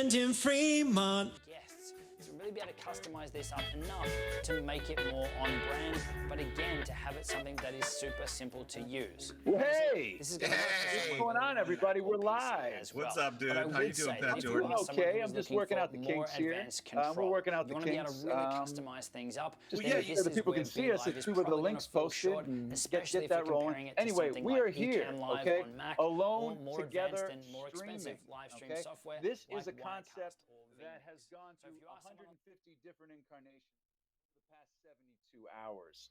land in Fremont. Guests to really be able to customize this up enough to make it more on brand, but again, to have it something that is super simple to use. Hey! This is going to work for What's someone going on, everybody? We're live. as well. What's up, dude? But I How you would doing, say Pat that if Jordan? you are someone Okay, who's I'm just looking working for out the more kinks here. advanced control, We're working out the you want to be able kinks. to really customize things up. Just then so this the is people where can see Be us, Live let's is see where the probably gonna links fall posted short, and especially get if that you're comparing rolling. it to Anyway, something we like are here, Ecamm Live okay? on Mac, Alone or more together advanced and more expensive streaming, live stream okay? software. This like is a Wirecast concept or that Vimeo. has gone So through if you are someone 150 different incarnations for the past 72 hours.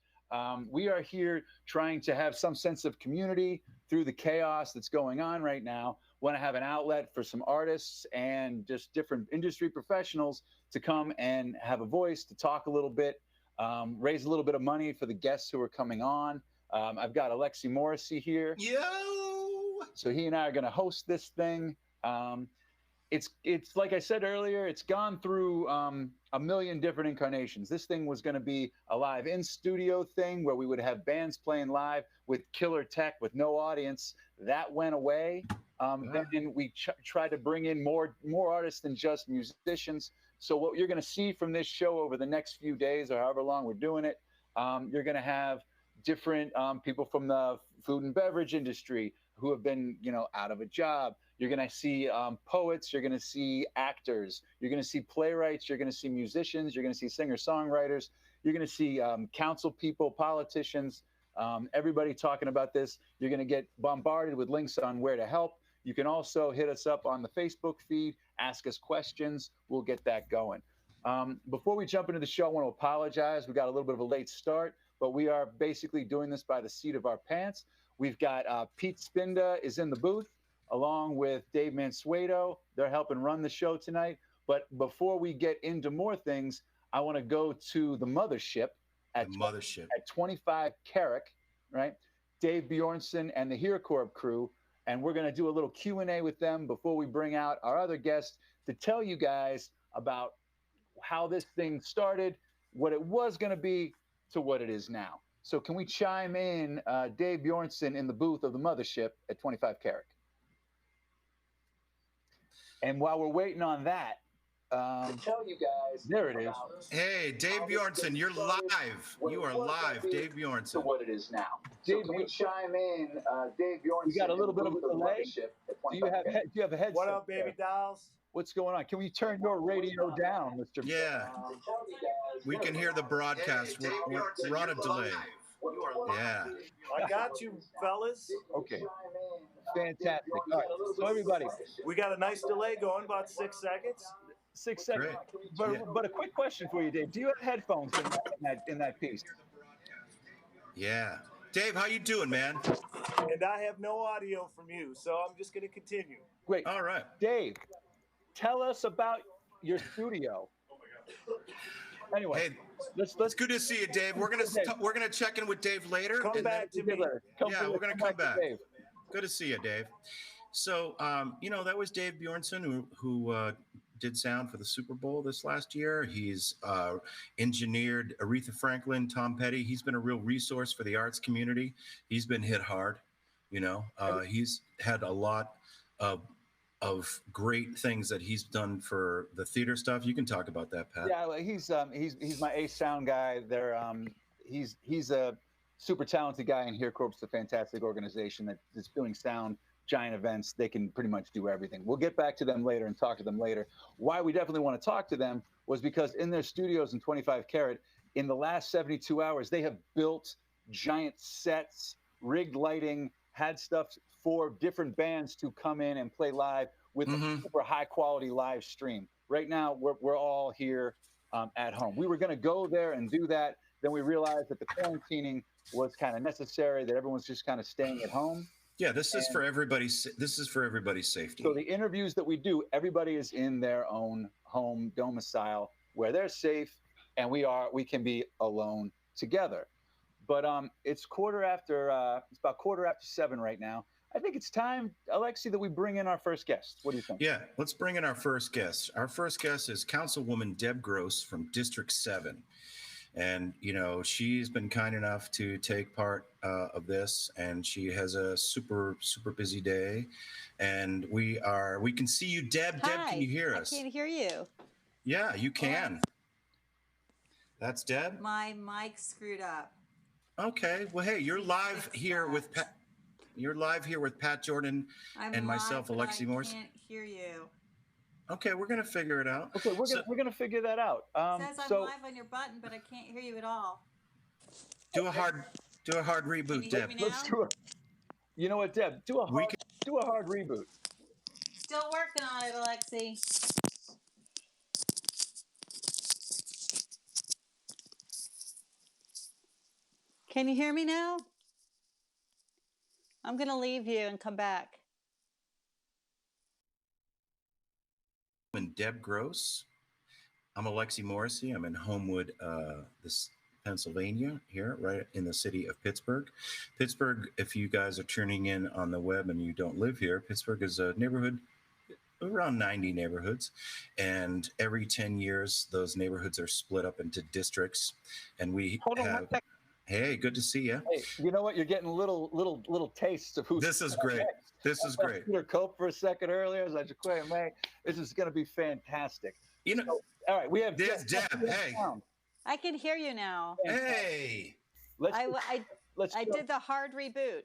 We are here trying to have some sense of community through the chaos that's going on right now. Want to have an outlet for some artists and just different industry professionals to come and have a voice, to talk a little bit, raise a little bit of money for the guests who are coming on. I've got Alexi Morrissey here. Yo! So he and I are going to host this thing. It's like I said earlier, it's gone through a million different incarnations. This thing was going to be a live in studio thing where we would have bands playing live with killer tech with no audience. That went away. Then we tried to bring in more artists than just musicians. So what you're going to see from this show over the next few days or however long we're doing it, you're going to have different people from the food and beverage industry who have been, out of a job. You're going to see poets. You're going to see actors. You're going to see playwrights. You're going to see musicians. You're going to see singer-songwriters. You're going to see council people, politicians, everybody talking about this. You're going to get bombarded with links on where to help. You can also hit us up on the Facebook feed, ask us questions. We'll get that going. Before we jump into the show, I want to apologize. We got a little bit of a late start, but we are basically doing this by the seat of our pants. We've got Pete Spinda is in the booth, along with Dave Mansueto. They're helping run the show tonight. But before we get into more things, I want to go to the mothership at 25 Carrick, right? Dave Bjornson and the HearCorp crew. And we're going to do a little Q&A with them before we bring out our other guests to tell you guys about how this thing started, what it was going to be, to what it is now. So can we chime in, Dave Bjornson in the booth of the mothership at 25 Carrick? And while we're waiting on that, to tell you guys, there it is. Hey, Dave Bjornson, you're live. You are live, Dave Bjornson. To what it is now. Dave, so can we chime in, Dave Bjornson? You got a little bit of a delay. Do you have a headset? What up, baby dolls? What's going on? Can we turn your radio down, Mr. Yeah. We can hear the broadcast. We're on a delay. Yeah. I got you, fellas. Okay. Fantastic. All right. So everybody, we got a nice delay going, about 6 seconds. 6 seconds. But a quick question for you, Dave. Do you have headphones in that piece? Yeah. Dave, how you doing, man? And I have no audio from you, so I'm just going to continue. Great. All right. Dave, tell us about your studio. Anyway, hey, it's good to see you, Dave. We're gonna check in with Dave later. Come back to me. Yeah, we're gonna come back. Good to see you, Dave. So, that was Dave Bjornson who did sound for the Super Bowl this last year. He's engineered Aretha Franklin, Tom Petty. He's been a real resource for the arts community. He's been hit hard. He's had a lot of great things that he's done for the theater stuff. You can talk about that, Pat. Yeah, he's my ace sound guy. He's a super talented guy, and HearCorp's a fantastic organization that's doing sound, giant events. They can pretty much do everything. We'll get back to them later and talk to them later. Why we definitely want to talk to them was because in their studios in 25 Carat, in the last 72 hours, they have built giant sets, rigged lighting, had stuff for different bands to come in and play live with a super high quality live stream. Right now, we're all here at home. We were going to go there and do that. Then we realized that the quarantining was kind of necessary, that everyone's just kind of staying at home. Yeah, this is for everybody's safety. So the interviews that we do, everybody is in their own home domicile where they're safe, and we can be alone together. But it's about 7:15 right now. I think it's time, Alexi, that we bring in our first guest. What do you think? Yeah, let's bring in our first guest. Our first guest is Councilwoman Deb Gross from District 7. And she's been kind enough to take part of this, and she has a super busy day. And we can see you, Deb. Hi, Deb, can you hear us? I can't hear you. Yeah, you can. That's Deb. My mic screwed up. Okay. Well, hey, you're live here with Pat. You're live here with Pat Jordan and myself, Alexi Morse. I can't hear you. Okay, we're gonna figure it out. Okay, we're gonna figure that out. It says I'm live on your button, but I can't hear you at all. Do a hard reboot, Deb. Let's do it. You know what, Deb? Do a hard reboot. Still working on it, Alexi. Can you hear me now? I'm gonna leave you and come back. And Deb Gross. I'm Alexi Morrissey. I'm in Homewood, Pennsylvania, here, right in the city of Pittsburgh. Pittsburgh, if you guys are tuning in on the web and you don't live here, Pittsburgh is a neighborhood, around 90 neighborhoods. And every 10 years, those neighborhoods are split up into districts. And we have... Hey, good to see you. Hey, you know what? You're getting little tastes of who's. This is great. This is great. Peter Cope for a second earlier. As I declared, mate, this is going to be fantastic. So, all right, we have Deb. Hey, I can hear you now. hey. I did the hard reboot.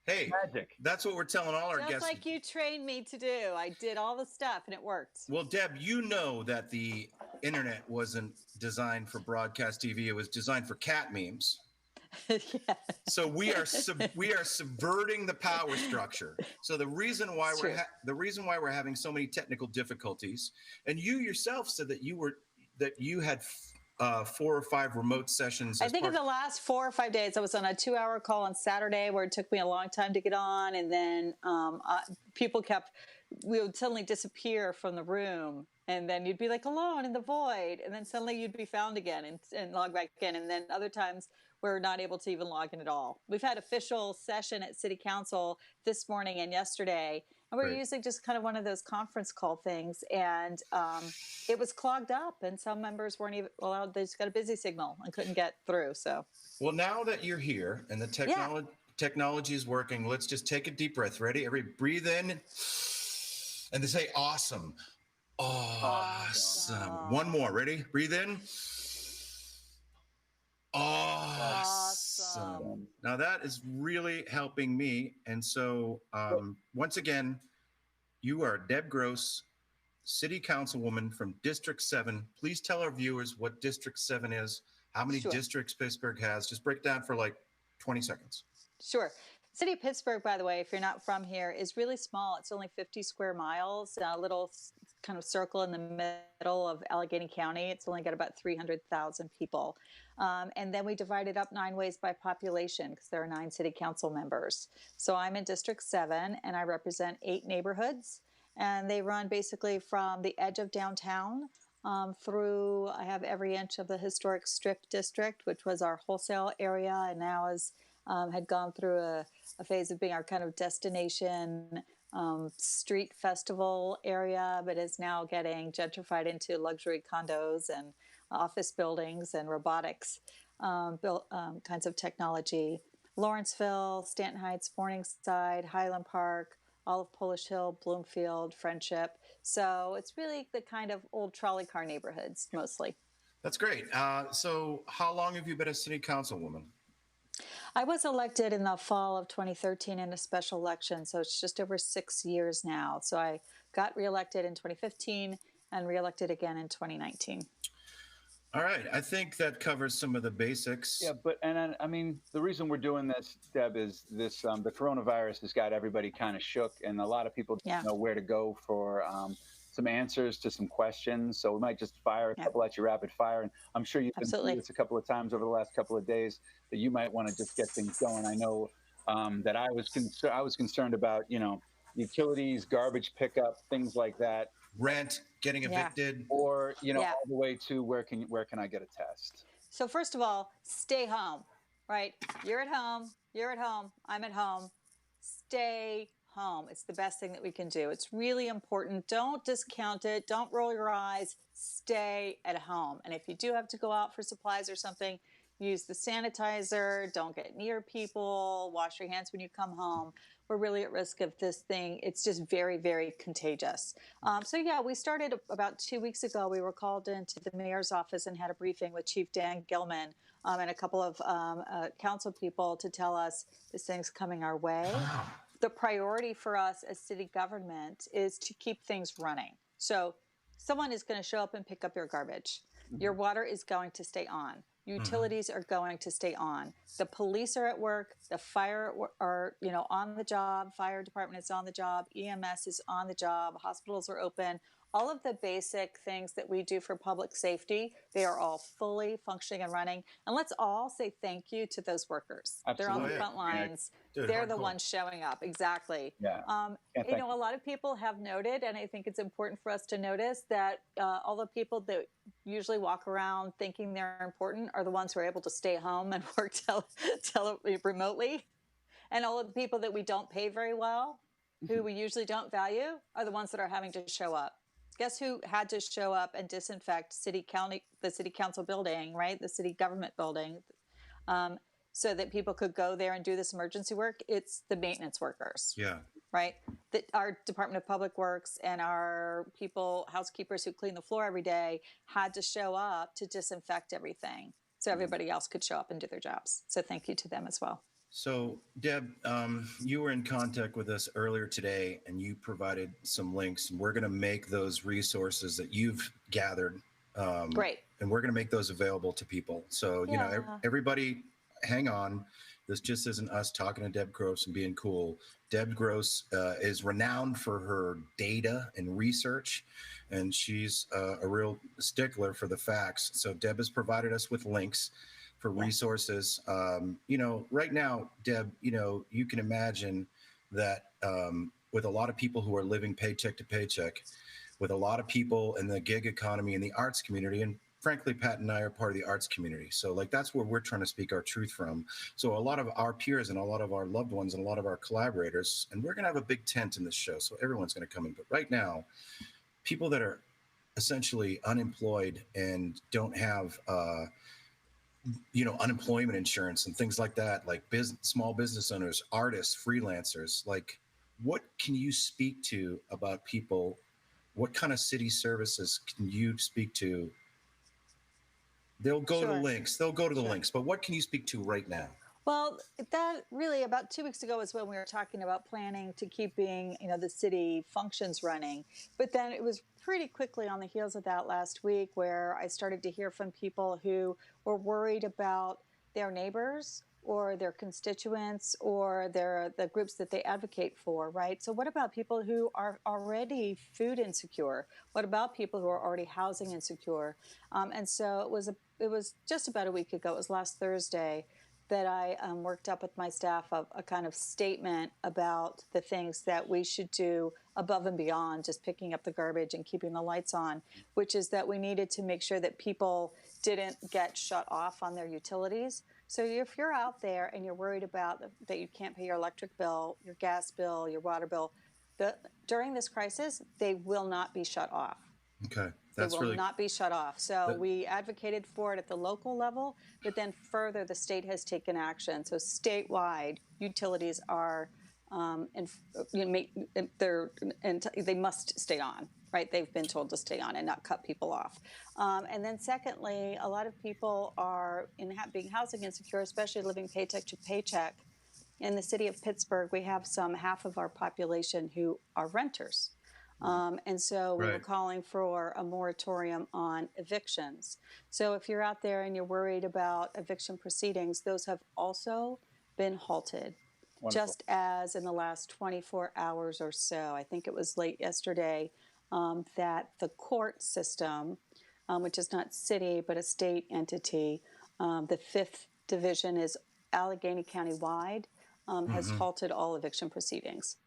Hey, magic. That's what we're telling all our Just guests. like you trained me to do. I did all the stuff and it worked. Well, Deb, you know that the internet wasn't designed for broadcast TV. It was designed for cat memes. Yeah. So we are subverting the power structure. So the reason why we're having so many technical difficulties, and you yourself said that you had 4 or 5 remote sessions. I think in the last 4 or 5 days, I was on a 2-hour call on Saturday where it took me a long time to get on, and then we would suddenly disappear from the room. And then you'd be like alone in the void, and then suddenly you'd be found again and log back in. And then other times we're not able to even log in at all. We've had official session at City Council this morning and yesterday, and we're using just kind of one of those conference call things. And it was clogged up, and some members weren't even allowed. They just got a busy signal and couldn't get through. So, well, now that you're here and the technology is working, let's just take a deep breath. Ready? Everybody breathe in, and they say awesome. Awesome. One more. Ready? Breathe in. Awesome. Now that is really helping me. And so once again, you are Deb Gross, City Councilwoman from District 7. Please tell our viewers what District 7 is, how many districts Pittsburgh has. Just break down for like 20 seconds. Sure. City of Pittsburgh, by the way, if you're not from here, is really small. It's only 50 square miles, a little kind of circle in the middle of Allegheny County. It's only got about 300,000 people. And then we divide it up 9 ways by population because there are 9 city council members. So I'm in District 7 and I represent 8 neighborhoods. And they run basically from the edge of downtown through, I have every inch of the historic Strip District, which was our wholesale area and now had gone through a phase of being our kind of destination street festival area, but is now getting gentrified into luxury condos and office buildings and robotics kinds of technology. Lawrenceville, Stanton Heights, Morningside, Highland Park, all of Polish Hill, Bloomfield, Friendship. So it's really the kind of old trolley car neighborhoods mostly. That's great. So how long have you been a city councilwoman? I was elected in the fall of 2013 in a special election, so it's just over 6 years now. So I got reelected in 2015 and reelected again in 2019. All right. I think that covers some of the basics. Yeah, I mean, the reason we're doing this, Deb, is this the coronavirus has got everybody kind of shook, and a lot of people don't know where to go for some answers to some questions. So we might just fire a couple at you rapid fire. And I'm sure you've been through this a couple of times over the last couple of days that you might want to just get things going. I know that I was concerned about, utilities, garbage pickup, things like that. Rent, getting evicted. Or, all the way to where can I get a test? So first of all, stay home, right? You're at home, I'm at home. Stay home. It's the best thing that we can do. It's really important. Don't discount it. Don't roll your eyes. stay at home. And if you do have to go out for supplies or something, use the sanitizer, don't get near people, wash your hands when you come home. We're really at risk of this thing. It's just very, very contagious. So yeah, we started about 2 weeks ago. We were called into the mayor's office and had a briefing with Chief Dan Gilman and a couple of council people to tell us this thing's coming our way. The priority for us as city government is to keep things running. So someone is going to show up and pick up your garbage. Your water is going to stay on. Utilities are going to stay on. The police are at work. The fire are, on the job. Fire department is on the job. EMS is on the job. Hospitals are open. All of the basic things that we do for public safety, they are all fully functioning and running. And let's all say thank you to those workers. Absolutely. They're on the front lines. Dude, They're the hardcore. ones showing up. Exactly. Yeah. A lot of people have noted, and I think it's important for us to notice that all the people that usually walk around thinking they're important are the ones who are able to stay home and work remotely. And all of the people that we don't pay very well, who we usually don't value, are the ones that are having to show up. Guess who had to show up and disinfect the city council building, right? The city government building, so that people could go there and do this emergency work? It's the maintenance workers. Yeah. Right? Our Department of Public Works and our housekeepers who clean the floor every day had to show up to disinfect everything so everybody else could show up and do their jobs. So thank you to them as well. So, Deb, you were in contact with us earlier today, and you provided some links. And we're going to make those resources that you've gathered. Great. And we're going to make those available to people. So, everybody, hang on. This just isn't us talking to Deb Gross and being cool. Deb Gross is renowned for her data and research, and she's a real stickler for the facts. So, Deb has provided us with links for resources. Right now, Deb, you can imagine that with a lot of people who are living paycheck to paycheck, with a lot of people in the gig economy and the arts community, and frankly, Pat and I are part of the arts community. So that's where we're trying to speak our truth from. So a lot of our peers and a lot of our loved ones and a lot of our collaborators, and we're going to have a big tent in this show, so everyone's going to come in. But right now, people that are essentially unemployed and don't have unemployment insurance and things like that, like small business owners, artists, freelancers, what can you speak to about people? What kind of city services can you speak to? They'll go to the links. They'll go to the links. But what can you speak to right now? Well, that really about 2 weeks ago is when we were talking about planning to keeping, the city functions running. But then it was pretty quickly on the heels of that last week where I started to hear from people who were worried about their neighbors or their constituents or the groups that they advocate for, right? So what about people who are already food insecure? What about people who are already housing insecure? And so it was just about a week ago, it was last Thursday, that I worked up with my staff a kind of statement about the things that we should do above and beyond just picking up the garbage and keeping the lights on, which is that we needed to make sure that people didn't get shut off on their utilities. So if you're out there and you're worried about that you can't pay your electric bill, your gas bill, your water bill, during this crisis, they will not be shut off. Okay. They will not be shut off. So we advocated for it at the local level, but then further, the state has taken action. So statewide, utilities are, they must stay on, right? They've been told to stay on and not cut people off. And then secondly, a lot of people are being housing insecure, especially living paycheck to paycheck. In the city of Pittsburgh, we have half of our population who are renters. And so we were calling for a moratorium on evictions. So if you're out there and you're worried about eviction proceedings, those have also been halted. Wonderful. Just as in the last 24 hours or so, I think it was late yesterday, that the court system, which is not city but a state entity, the 5th division is Allegheny County wide, has halted all eviction proceedings.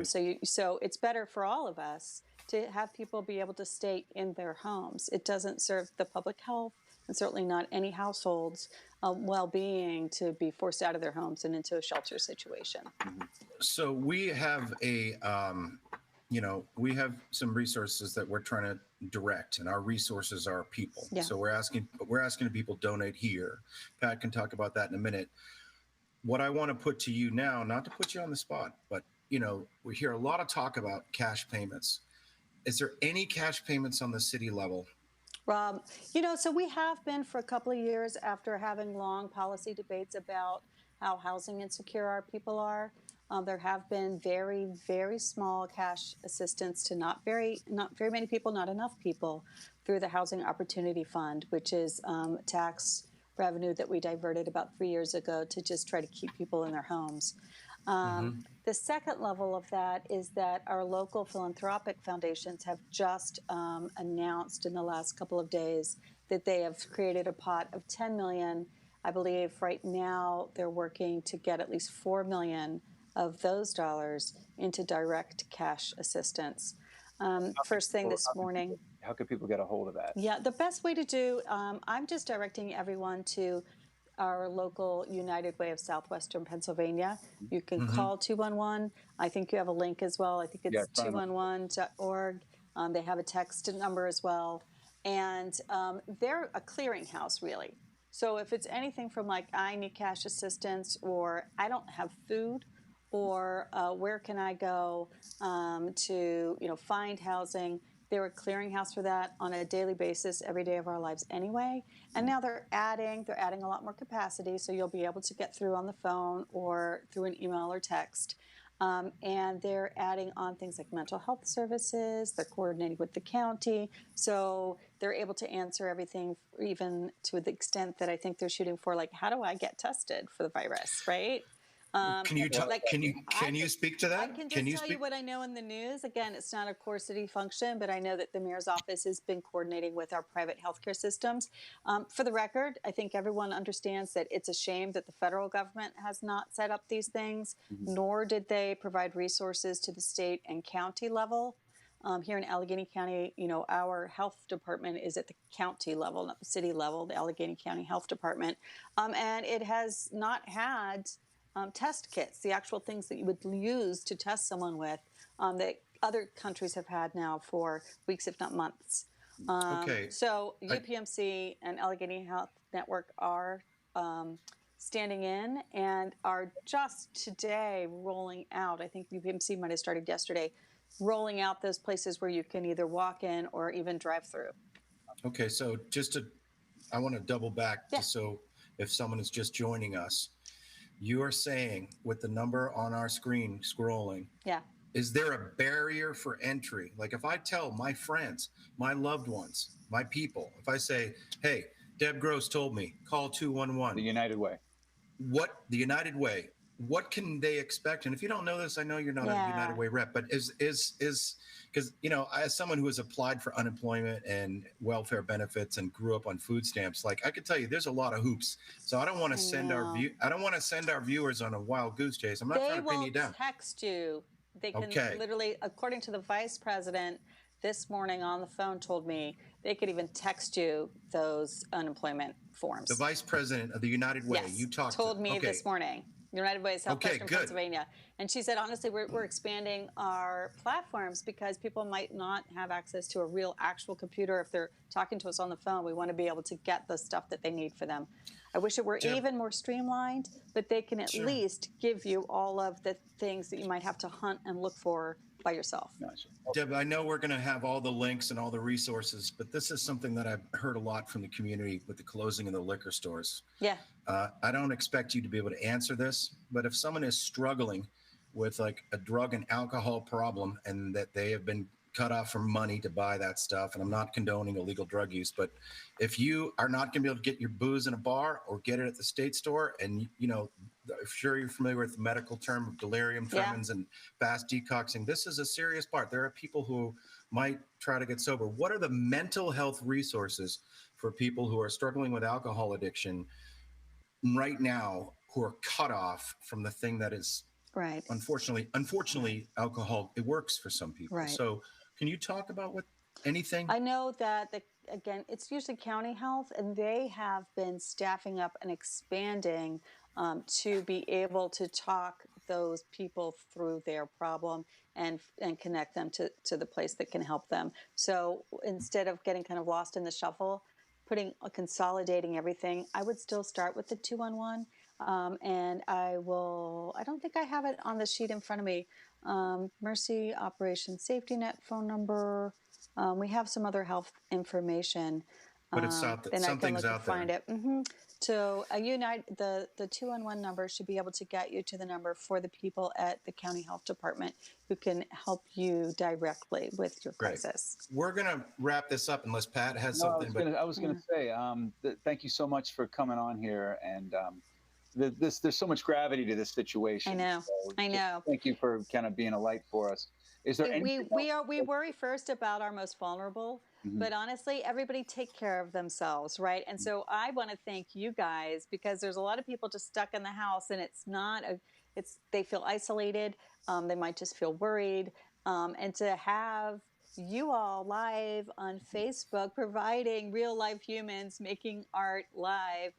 So it's better for all of us to have people be able to stay in their homes. It doesn't serve the public health and certainly not any households' well-being to be forced out of their homes and into a shelter situation. So we have we have some resources that we're trying to direct, and our resources are people. Yeah. So we're asking people donate here. Pat can talk about that in a minute. What I want to put to you now, not to put you on the spot, but we hear a lot of talk about cash payments. Is there any cash payments on the city level? So we have been for a couple of years after having long policy debates about how housing insecure our people are. There have been very, very small cash assistance to not very many people, not enough people, through the Housing Opportunity Fund, which is tax revenue that we diverted about 3 years ago to just try to keep people in their homes. The second level of that is that our local philanthropic foundations have just announced in the last couple of days that they have created a pot of $10 million. I believe right now they're working to get at least $4 million of those dollars into direct cash assistance. First thing this morning. How can people get a hold of that? Yeah, the best way to do, I'm just directing everyone to our local United Way of Southwestern Pennsylvania. You can call 211. I think you have a link as well. I think it's 211.org. They have a text number as well. And they're a clearinghouse, really. So if it's anything from like, I need cash assistance, or I don't have food, or where can I go to find housing, they're a clearinghouse for that on a daily basis every day of our lives anyway. And now they're adding a lot more capacity, so you'll be able to get through on the phone or through an email or text. And they're adding on things like mental health services. They're coordinating with the county. So they're able to answer everything, even to the extent that I think they're shooting for, like, how do I get tested for the virus, right? Can you speak to that? I can just tell you what I know in the news. Again, it's not a core city function, but I know that the mayor's office has been coordinating with our private healthcare systems. For the record, I think everyone understands that it's a shame that the federal government has not set up these things, nor did they provide resources to the state and county level. Here in Allegheny County, our health department is at the county level, not the city level, the Allegheny County Health Department. And it has not had test kits, the actual things that you would use to test someone with, that other countries have had now for weeks, if not months. So UPMC and Allegheny Health Network are standing in and are just today rolling out. I think UPMC might have started yesterday, rolling out those places where you can either walk in or even drive through. Okay, so I want to double back just so if someone is just joining us. You are saying with the number on our screen scrolling, is there a barrier for entry? Like if I tell my friends, my loved ones, my people, if I say, hey, Deb Gross told me, call 211. The United Way. The United Way, what can they expect? And if you don't know this, I know you're not a United Way rep, but is because, as someone who has applied for unemployment and welfare benefits and grew up on food stamps, like I could tell you, there's a lot of hoops. So I don't want to send our viewers on a wild goose chase. I'm not trying to pin you down. They will text you. They can literally, according to the vice president this morning on the phone, told me they could even text you those unemployment forms. The vice president of the United Way, you told me this morning. United Way of Southwestern Pennsylvania. And she said, honestly, we're expanding our platforms because people might not have access to a real actual computer. If they're talking to us on the phone, we want to be able to get the stuff that they need for them. I wish it were even more streamlined, but they can at least give you all of the things that you might have to hunt and look for by yourself. Deb, I know we're going to have all the links and all the resources, but this is something that I've heard a lot from the community with the closing of the liquor stores. Yeah. I don't expect you to be able to answer this, but if someone is struggling with like a drug and alcohol problem and that they have been cut off from money to buy that stuff, and I'm not condoning illegal drug use, but if you are not going to be able to get your booze in a bar or get it at the state store, and I'm sure you're familiar with the medical term of delirium tremens and fast decoxing. This is a serious part. There are people who might try to get sober. What are the mental health resources for people who are struggling with alcohol addiction right now, who are cut off from the thing that is unfortunately alcohol, it works for some people. So can you talk about anything? I know that again, it's usually county health, and they have been staffing up and expanding to be able to talk those people through their problem and connect them to the place that can help them. So instead of getting kind of lost in the shuffle, consolidating everything, I would still start with the 211. And I don't think I have it on the sheet in front of me. Mercy Operation Safety Net phone number. We have some other health information. But it's out there. Then Something's I can look out there. find it. So the 211 number should be able to get you to the number for the people at the county health department who can help you directly with your crisis. We're gonna wrap this up unless Pat has something. I was gonna say, thank you so much for coming on here, and there's so much gravity to this situation. I know. Thank you for kind of being a light for us. Is there we worry first about our most vulnerable, but honestly, everybody take care of themselves, right? And so I want to thank you guys, because there's a lot of people just stuck in the house, and they feel isolated. They might just feel worried, and to have you all live on Facebook providing real life humans making art live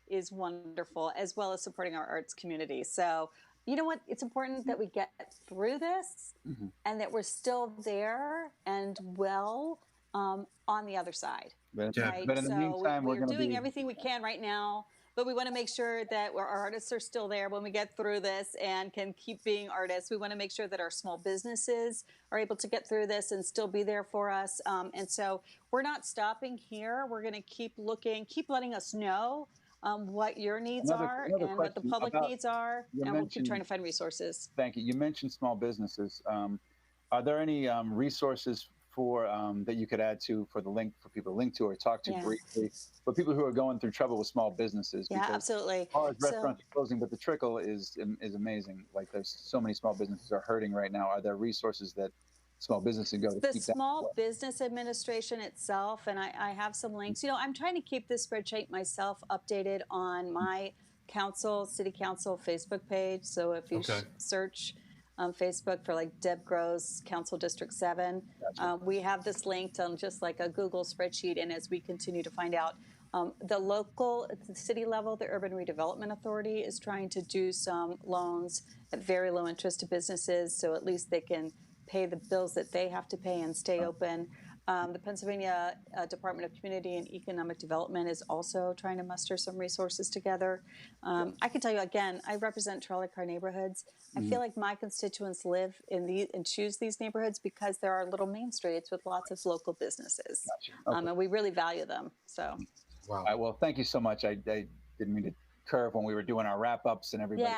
is wonderful, as well as supporting our arts community. So you know what? It's important that we get through this and that we're still there and well on the other side. But right? in the meantime, we're doing everything we can right now, but we want to make sure that our artists are still there when we get through this and can keep being artists. We want to make sure that our small businesses are able to get through this and still be there for us. And so we're not stopping here. We're going to keep looking, keep letting us know what your needs are and what the public needs are, and we'll keep trying to find resources. Thank you. You mentioned small businesses. Are there any resources for that you could add to for people to link to or talk to briefly for people who are going through trouble with small businesses? Yeah, absolutely. As far as restaurants are closing, but the trickle is amazing. Like there's so many small businesses are hurting right now. Are there resources that small businesses go to the Small Business Administration itself, and I have some links. I'm trying to keep this spreadsheet myself updated on my city council Facebook page. So if you search Facebook for like Deb Gross Council District 7, we have this linked on just like a Google spreadsheet. And as we continue to find out, at the city level, the Urban Redevelopment Authority is trying to do some loans at very low interest to businesses, so at least they can pay the bills that they have to pay and stay open. The Pennsylvania Department of Community and Economic Development is also trying to muster some resources together. I can tell you again, I represent trolley car neighborhoods. I feel like my constituents live in and choose these neighborhoods because there are little main streets with lots of local businesses, and we really value them. So, wow. All right, well, thank you so much. I didn't mean to curve when we were doing our wrap-ups and everybody.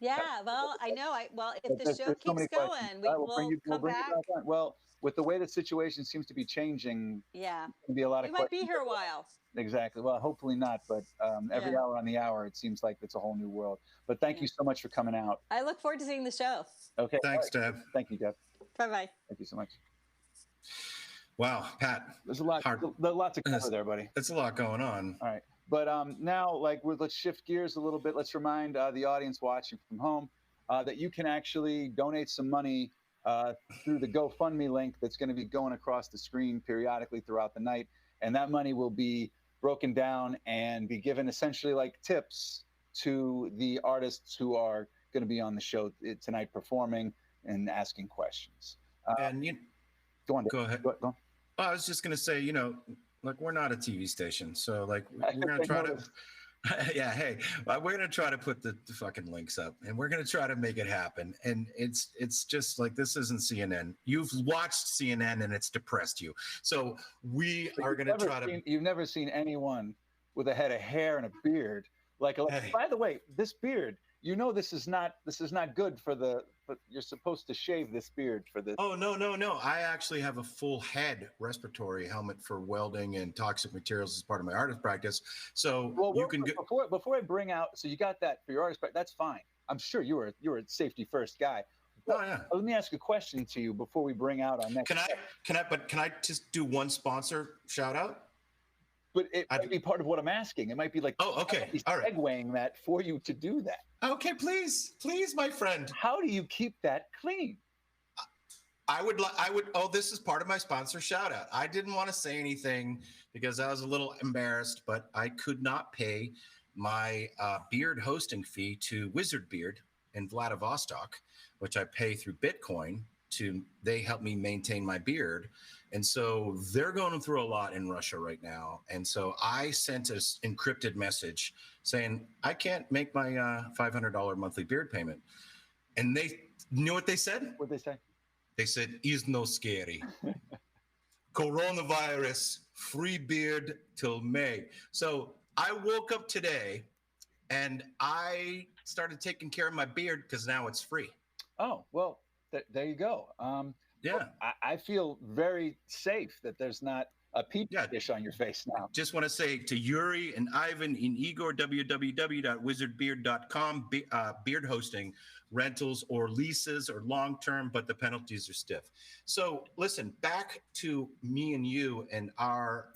Yeah. Well, I know. If the show keeps going, we'll come back. Well, with the way the situation seems to be changing, yeah, be a lot of. We might be here a while. Exactly. Well, hopefully not, but every hour on the hour, it seems like it's a whole new world. But thank you so much for coming out. I look forward to seeing the show. Okay. Thanks, Deb. Thank you, Deb. Bye-bye. Thank you so much. Wow, Pat. There's a lot to cover there, buddy. It's a lot going on. All right. But now, let's shift gears a little bit. Let's remind the audience watching from home that you can actually donate some money through the GoFundMe link that's going to be going across the screen periodically throughout the night. And that money will be broken down and be given essentially like tips to the artists who are going to be on the show tonight performing and asking questions. Go ahead. Go on. I was just going to say, look, we're not a TV station, so we're going to try to, we're going to try to put the fucking links up, and we're going to try to make it happen. And it's just like, this isn't CNN. You've watched CNN and it's depressed you. So we are going to try to. You've never seen anyone with a head of hair and a beard. Hey. By the way, this beard, this is not good but you're supposed to shave this beard for this. Oh, no. I actually have a full head respiratory helmet for welding and toxic materials as part of my artist practice. So you can get before I bring out, so you got that for your artist practice, that's fine. I'm sure you were a safety first guy. But let me ask a question to you before we bring out our next. Can I just do one sponsor shout out? But it might be part of what I'm asking. It might be like, okay, all right, segueing that for you to do that. Okay, please, my friend. How do you keep that clean? I would. Oh, this is part of my sponsor shout out. I didn't want to say anything because I was a little embarrassed, but I could not pay my beard hosting fee to Wizard Beard, in Vladivostok, which I pay through Bitcoin. They help me maintain my beard. And so they're going through a lot in Russia right now. And so I sent an encrypted message saying, I can't make my $500 monthly beard payment. And they knew what they said? What'd they say? They said, is no scary. Coronavirus, free beard till May. So I woke up today and I started taking care of my beard because now it's free. Oh, well, there you go. Yeah. I feel very safe that there's not a petri dish on your face now. Just want to say to Yuri and Ivan and Igor, www.wizardbeard.com, beard hosting, rentals or leases or long-term, but the penalties are stiff. So listen, back to me and you and our,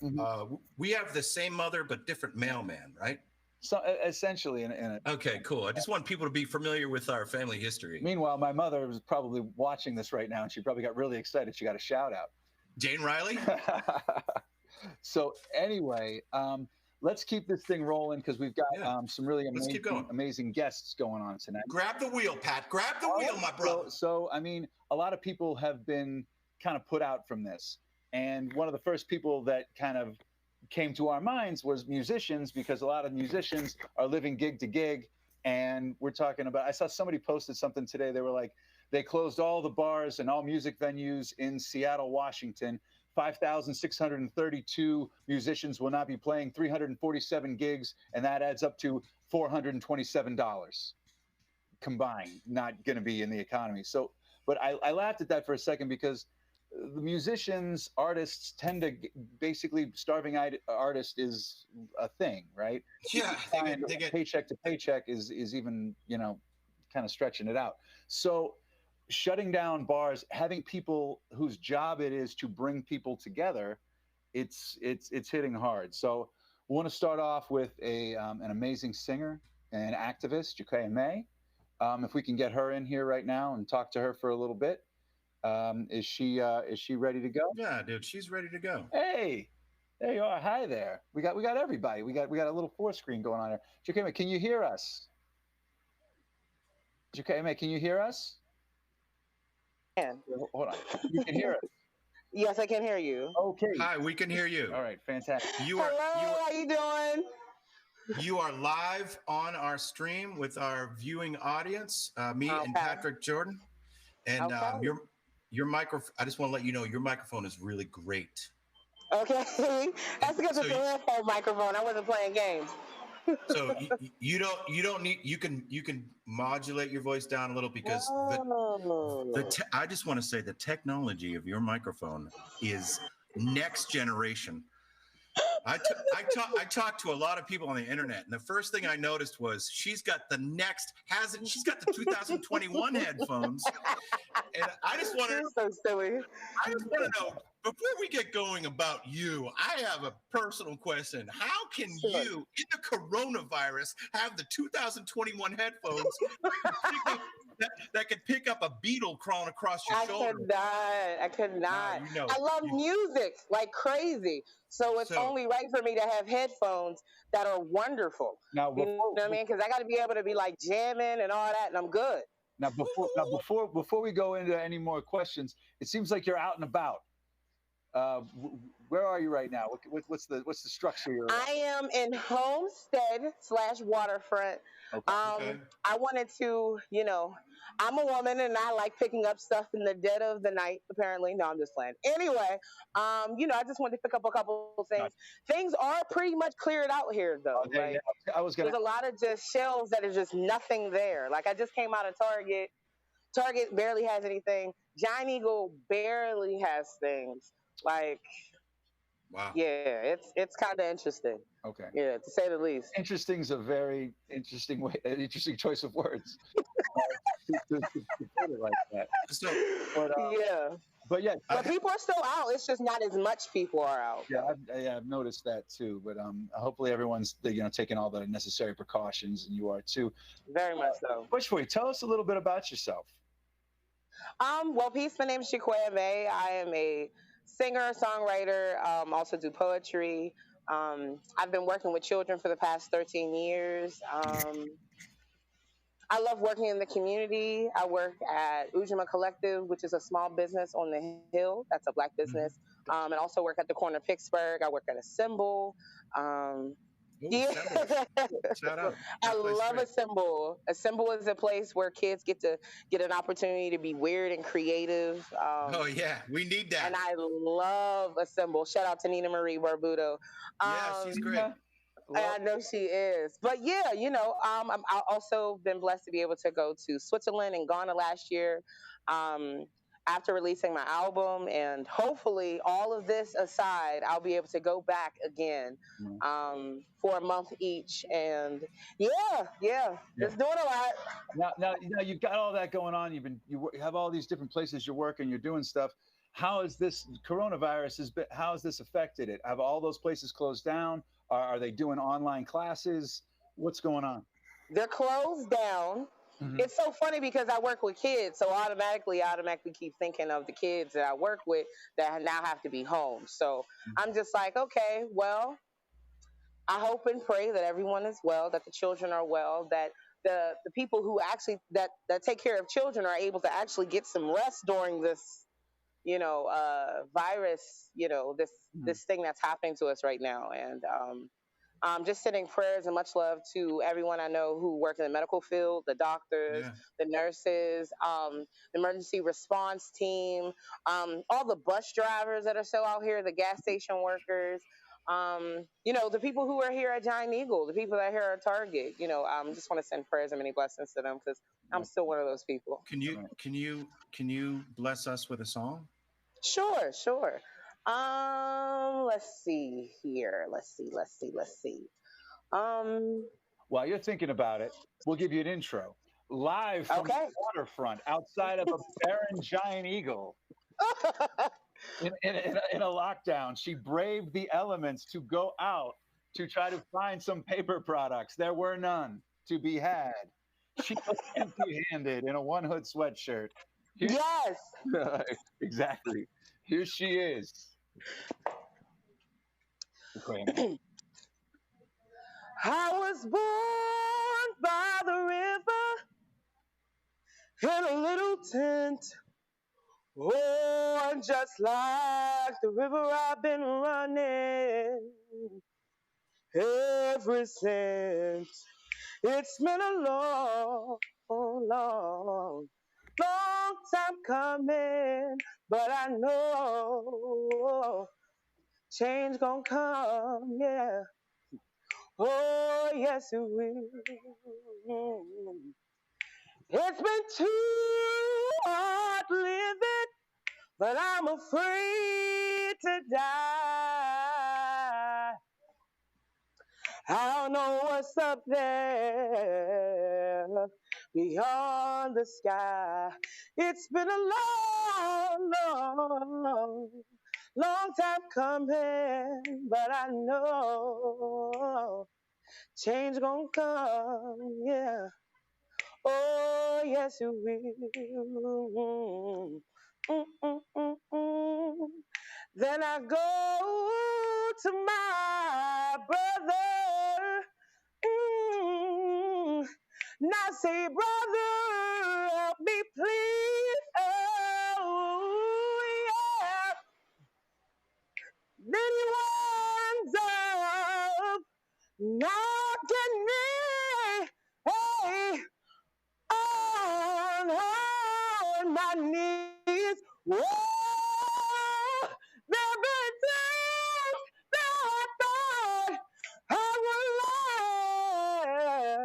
we have the same mother, but different mailman, right? So essentially, okay, cool. I just want people to be familiar with our family history. Meanwhile, my mother is probably watching this right now, and she probably got really excited. She got a shout out. Jane Riley. So anyway, let's keep this thing rolling because we've got some really amazing guests going on tonight. Grab the wheel, Pat. Grab the wheel, my brother. So I mean, a lot of people have been kind of put out from this, and one of the first people that kind of came to our minds was musicians, because a lot of musicians are living gig to gig. And we're talking about, I saw somebody posted something today. They were like, they closed all the bars and all music venues in Seattle, Washington. 5,632 musicians will not be playing 347 gigs, and that adds up to $427 combined, not going to be in the economy. So, but I laughed at that for a second because the musicians, artists tend to basically starving artist is a thing, right? Yeah, they get paycheck to paycheck is even, kind of stretching it out. So shutting down bars, having people whose job it is to bring people together, it's hitting hard. So we want to start off with an amazing singer and activist, Jakaya May. If we can get her in here right now and talk to her for a little bit. Is she ready to go? Yeah, dude, she's ready to go. Hey, there you are. Hi there. We got everybody. We got a little four screen going on here. Jakaya, can you hear us? Jakaya, can you hear us? Hold on. You can hear us. Yes, I can hear you. Okay. Hi, we can hear you. All right, fantastic. Hello, how you doing? You are live on our stream with our viewing audience, me and Patrick Jordan. And your microphone, I just want to let you know your microphone is really great. Okay. That's because it's a headphone microphone. I wasn't playing games. So you don't need, you can modulate your voice down a little because I just want to say the technology of your microphone is next generation. I talked to a lot of people on the internet, and the first thing I noticed was she's got the 2021 headphones, and I just want to know, before we get going about you, I have a personal question. How can you, in the coronavirus, have the 2021 headphones that could pick up a beetle crawling across your shoulder? I could not. No, I love music like crazy. So it's only right for me to have headphones that are wonderful. Now, you know what I mean? Because I got to be able to be like jamming and all that, and I'm good. Now, before we go into any more questions, it seems like you're out and about. Where are you right now? What's the structure you're in? I am in Homestead/Waterfront. Okay. I wanted to, I'm a woman and I like picking up stuff in the dead of the night, apparently. No, I'm just playing. Anyway, I just wanted to pick up a couple of things. Things are pretty much cleared out here, though. Okay, right? Yeah. There's a lot of just shelves that are just nothing there. Like, I just came out of Target. Target barely has anything. Giant Eagle barely has things. Like, wow. Yeah, it's kind of interesting. Okay. Yeah, to say the least. Interesting is a very interesting choice of words. to put it like that. So, but people are still out. It's just not as much people are out. Yeah, I've noticed that too. But hopefully everyone's taking all the necessary precautions, and you are too. Very much so. Bushboy, tell us a little bit about yourself. Well, peace. My name is Jakaya May. I am a singer, songwriter, also do poetry. I've been working with children for the past 13 years. I love working in the community. I work at Ujima Collective, which is a small business on the Hill. That's a Black business. And also work at the corner of Pittsburgh. I work at Assemble. Yeah. Shout out. I love Assemble. Assemble is a place where kids get an opportunity to be weird and creative. Oh yeah, we need that. And I love Assemble. Shout out to Nina Marie Barbudo. Yeah, she's great. I know she is. But yeah, I've also been blessed to be able to go to Switzerland and Ghana last year. After releasing my album, and hopefully all of this aside, I'll be able to go back again for a month each. And yeah, it's doing a lot. Now, you've got all that going on. You have all these different places you're working, you're doing stuff. How has this coronavirus how has this affected it? Have all those places closed down? Are they doing online classes? What's going on? They're closed down. It's so funny because I work with kids, so I automatically keep thinking of the kids that I work with that now have to be home. So I'm just like, okay, well, I hope and pray that everyone is well, that the children are well, that the people who actually that take care of children are able to actually get some rest during this, virus, this thing that's happening to us right now. And just sending prayers and much love to everyone I know who work in the medical field, the doctors, the nurses, the emergency response team, all the bus drivers that are still out here, the gas station workers, the people who are here at Giant Eagle, the people that are here at Target. Just want to send prayers and many blessings to them because I'm still one of those people. Can you bless us with a song? Sure. Let's see here. Let's see. While you're thinking about it, we'll give you an intro. Live from the waterfront outside of a barren Giant Eagle. In a lockdown, she braved the elements to go out to try to find some paper products. There were none to be had. She was empty-handed in a one-hood sweatshirt. Yes. Exactly. Here she is. I was born by the river in a little tent. Oh, and just like the river I've been running ever since. It's been a long time coming, but I know change gonna come, yeah. Oh, yes, it will. It's been too hard living, but I'm afraid to die. I don't know what's up there beyond the sky. It's been a long time coming, but I know change gonna come, yeah. Oh, yes, it will. Then I go to my brother. Now say, brother, help me please. Oh, yeah. Then he winds up knocking me, hey, on my knees. Whoa, there been times that I thought I would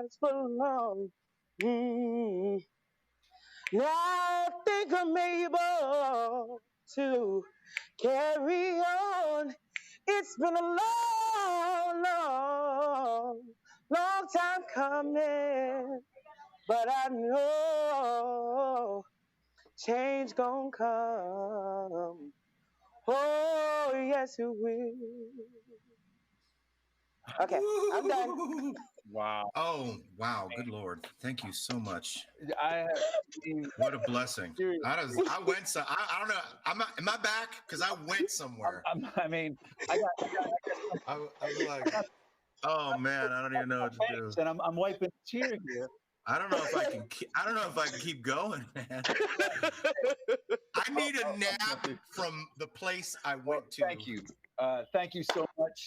last for long. Now I think I'm able to carry on. It's been a long time coming, but I know change gonna come. Oh, yes, it will. Okay, I'm done. Wow. Oh, wow. Good Lord. Thank you so much. What a blessing. I went so I don't know. Am I back? Because I went somewhere. I was like, oh man, I don't even know what to do. And I'm wiping a tear here. I don't know if I can. I don't know if I can keep going, man. I need a nap from the place I went to. Thank you. Thank you so much.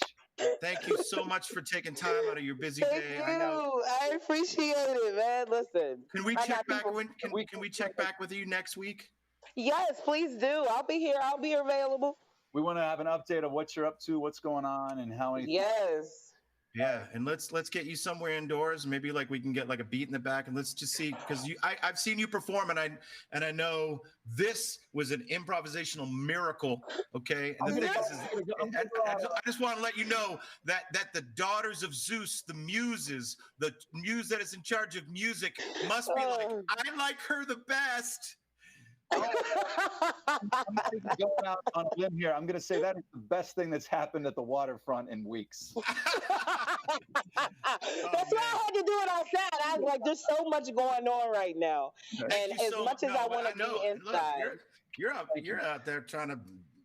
Thank you so much for taking time out of your busy Thank day. you. I know. I appreciate it, man. Listen. Can we I check got back? people- Can we check back with you next week? Yes, please do. I'll be here. I'll be available. We want to have an update of what you're up to, what's going on, and how many. Yes. Yeah, and let's get you somewhere indoors. Maybe like we can get like a beat in the back, and let's just see, because I've seen you perform, and I know this was an improvisational miracle. Okay, and the thing is, I just want to let you know that the daughters of Zeus, the muses, the muse that is in charge of music, must be like, I like her the best. I'm not even going out on a limb here. I'm going to say that is the best thing that's happened at the waterfront in weeks. That's why I had to do it outside. I was like, there's so much going on right now. And as much as I want to be inside. Look, you're out there trying to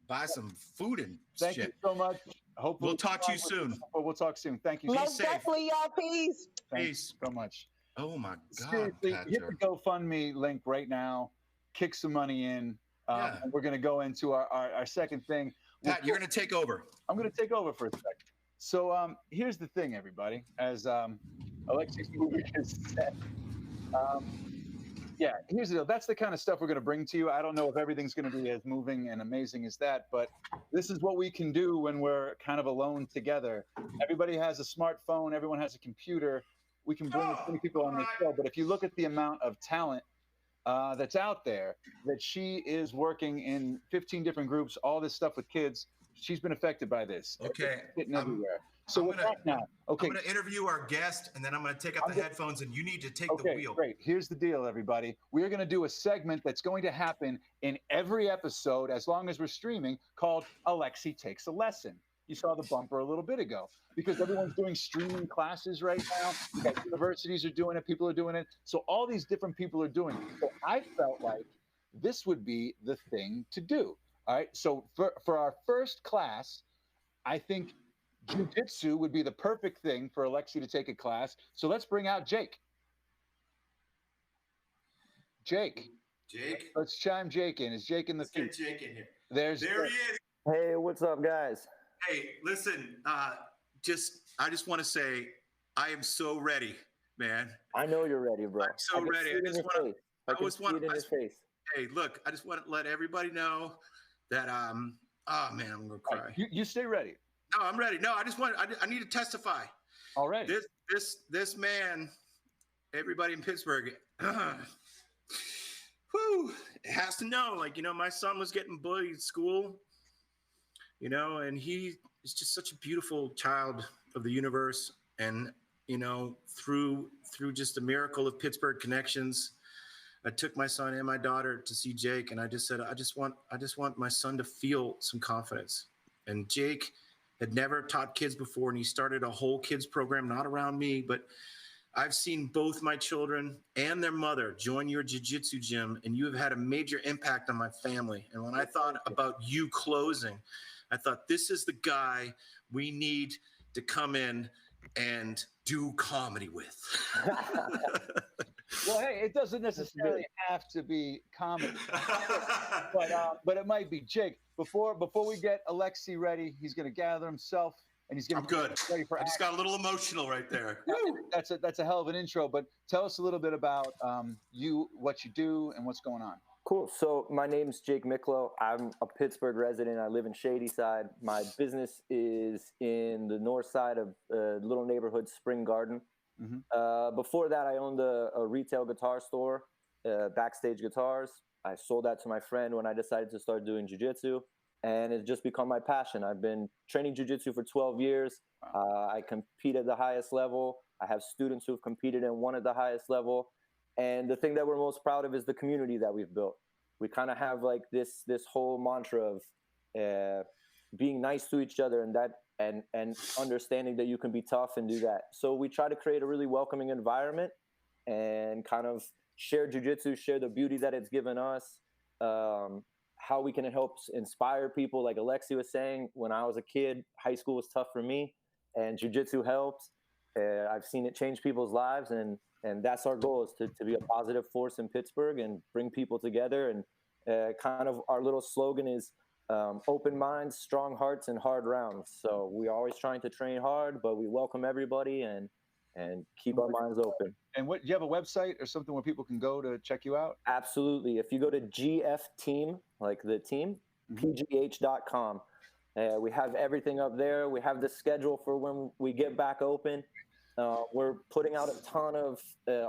buy some food and Thank shit. you so much. Hopefully We'll talk to you soon. We'll talk soon. Thank you. Most definitely, y'all. Peace. Thank Peace. you so much. Oh my God. Seriously, hit the GoFundMe link right now. Kick some money in. And we're going to go into our second thing. Pat, you're going to take over. I'm going to take over for a second. So here's the thing, everybody. As Alexis has said, here's the deal. That's the kind of stuff we're going to bring to you. I don't know if everything's going to be as moving and amazing as that, but this is what we can do when we're kind of alone together. Everybody has a smartphone. Everyone has a computer. We can bring as many people on the show. But if you look at the amount of talent that's out there, that she is working in 15 different groups, all this stuff with kids. She's been affected by this. Okay. It's getting everywhere. So with that now, okay. I'm going to interview our guest, and then I'm going to take out the headphones, and you need to take the wheel. Great. Here's the deal, everybody. We're going to do a segment that's going to happen in every episode, as long as we're streaming, called Alexi Takes a Lesson. You saw the bumper a little bit ago, because everyone's doing streaming classes right now. Universities are doing it. People are doing it. So all these different people are doing it. So I felt like this would be the thing to do. All right. So for our first class, I think jiu-jitsu would be the perfect thing for Alexi to take a class. So let's bring out Jake. Jake. Let's chime Jake in. Is Jake in the Let's get Jake in here. There he is. Hey, what's up, guys? Hey, listen, I just want to say I am so ready, man. I know you're ready, bro. I'm so ready. Hey, look, I just want to let everybody know that oh man, I'm gonna cry. You stay ready. No, I'm ready. No, I need to testify. All right. This man, everybody in Pittsburgh, has to know, like, my son was getting bullied at school. And he is just such a beautiful child of the universe. And, through just a miracle of Pittsburgh connections, I took my son and my daughter to see Jake. And I just said, I just want my son to feel some confidence. And Jake had never taught kids before. And he started a whole kids program, not around me, but I've seen both my children and their mother join your jiu-jitsu gym. And you have had a major impact on my family. And when I thought about you closing, I thought, this is the guy we need to come in and do comedy with. Well, hey, it doesn't necessarily have to be comedy, but it might be. Jake, before we get Alexi ready, he's going to gather himself, and he's going to get ready for. I just got a little emotional right there. That's a hell of an intro. But tell us a little bit about you, what you do, and what's going on. Cool. So my name's Jake Miklo. I'm a Pittsburgh resident. I live in Shadyside. My business is in the north side of a little neighborhood, Spring Garden. Mm-hmm. Before that, I owned a retail guitar store, Backstage Guitars. I sold that to my friend when I decided to start doing jiu-jitsu, and it's just become my passion. I've been training jiu-jitsu for 12 years. I compete at the highest level. I have students who've competed and won at the highest level. And the thing that we're most proud of is the community that we've built. We kind of have like this whole mantra of being nice to each other and understanding that you can be tough and do that. So we try to create a really welcoming environment and kind of share jiu-jitsu, share the beauty that it's given us, how we can help inspire people. Like Alexi was saying, when I was a kid, high school was tough for me, and jiu-jitsu helps. I've seen it change people's lives, and And that's our goal, is to be a positive force in Pittsburgh and bring people together. And kind of our little slogan is open minds, strong hearts, and hard rounds. So we're always trying to train hard, but we welcome everybody and keep our minds open. And what, do you have a website or something where people can go to check you out? Absolutely. If you go to GF Team, like the team, pgh.com, we have everything up there. We have the schedule for when we get back open. We're putting out a ton of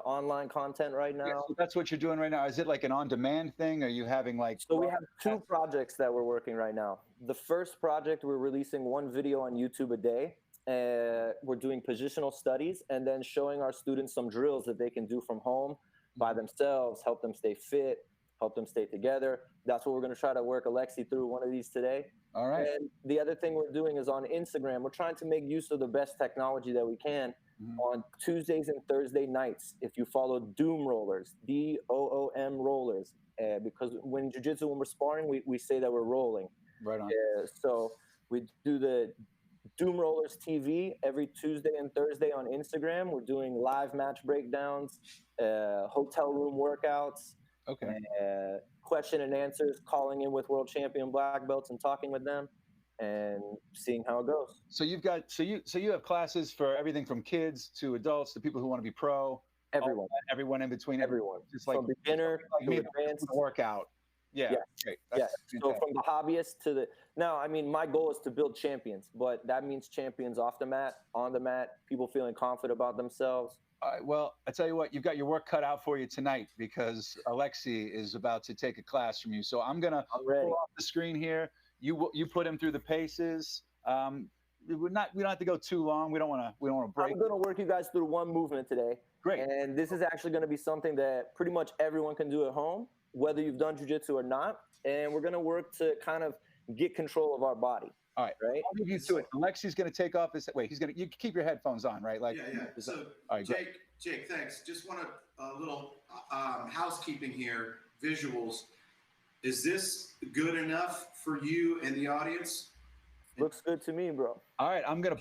online content right now. Yeah, so that's what you're doing right now. Is it like an on-demand thing? Are you having like... So we have 2 projects that we're working right now. The first project, we're releasing 1 video on YouTube a day. We're doing positional studies and then showing our students some drills that they can do from home by themselves, help them stay fit, help them stay together. That's what we're going to try to work Alexi through one of these today. All right. And the other thing we're doing is on Instagram. We're trying to make use of the best technology that we can on Tuesdays and Thursday nights. If you follow Doom Rollers, DOOM Rollers, because when jiu-jitsu, when we're sparring, we say that we're rolling. Right on. So we do the Doom Rollers TV every Tuesday and Thursday on Instagram. We're doing live match breakdowns, hotel room workouts, question and answers, calling in with world champion black belts and talking with them and seeing how it goes. So you've got, so you have classes for everything from kids to adults to people who want to be pro. Everyone in between. Everyone. Just like from beginner to advanced workout. Yeah. Great. So from the hobbyist to the, now, I mean, my goal is to build champions, but that means champions off the mat, on the mat, people feeling confident about themselves. All right, well, I tell you what, you've got your work cut out for you tonight because Alexi is about to take a class from you. So I'm going to pull off the screen here. You put him through the paces. We don't have to go too long. We don't want to break. I'm going to work you guys through 1 movement today. Great. And this is actually going to be something that pretty much everyone can do at home, whether you've done jiu-jitsu or not. And we're going to work to kind of get control of our body. All right. Right. I'll leave you to it. Alexi's going to take off his. Wait, you keep your headphones on, right? Like. Yeah. So, all right, Jake, thanks. Just want a little housekeeping here. Visuals. Is this good enough for you and the audience? Looks good to me, bro. All right, I'm gonna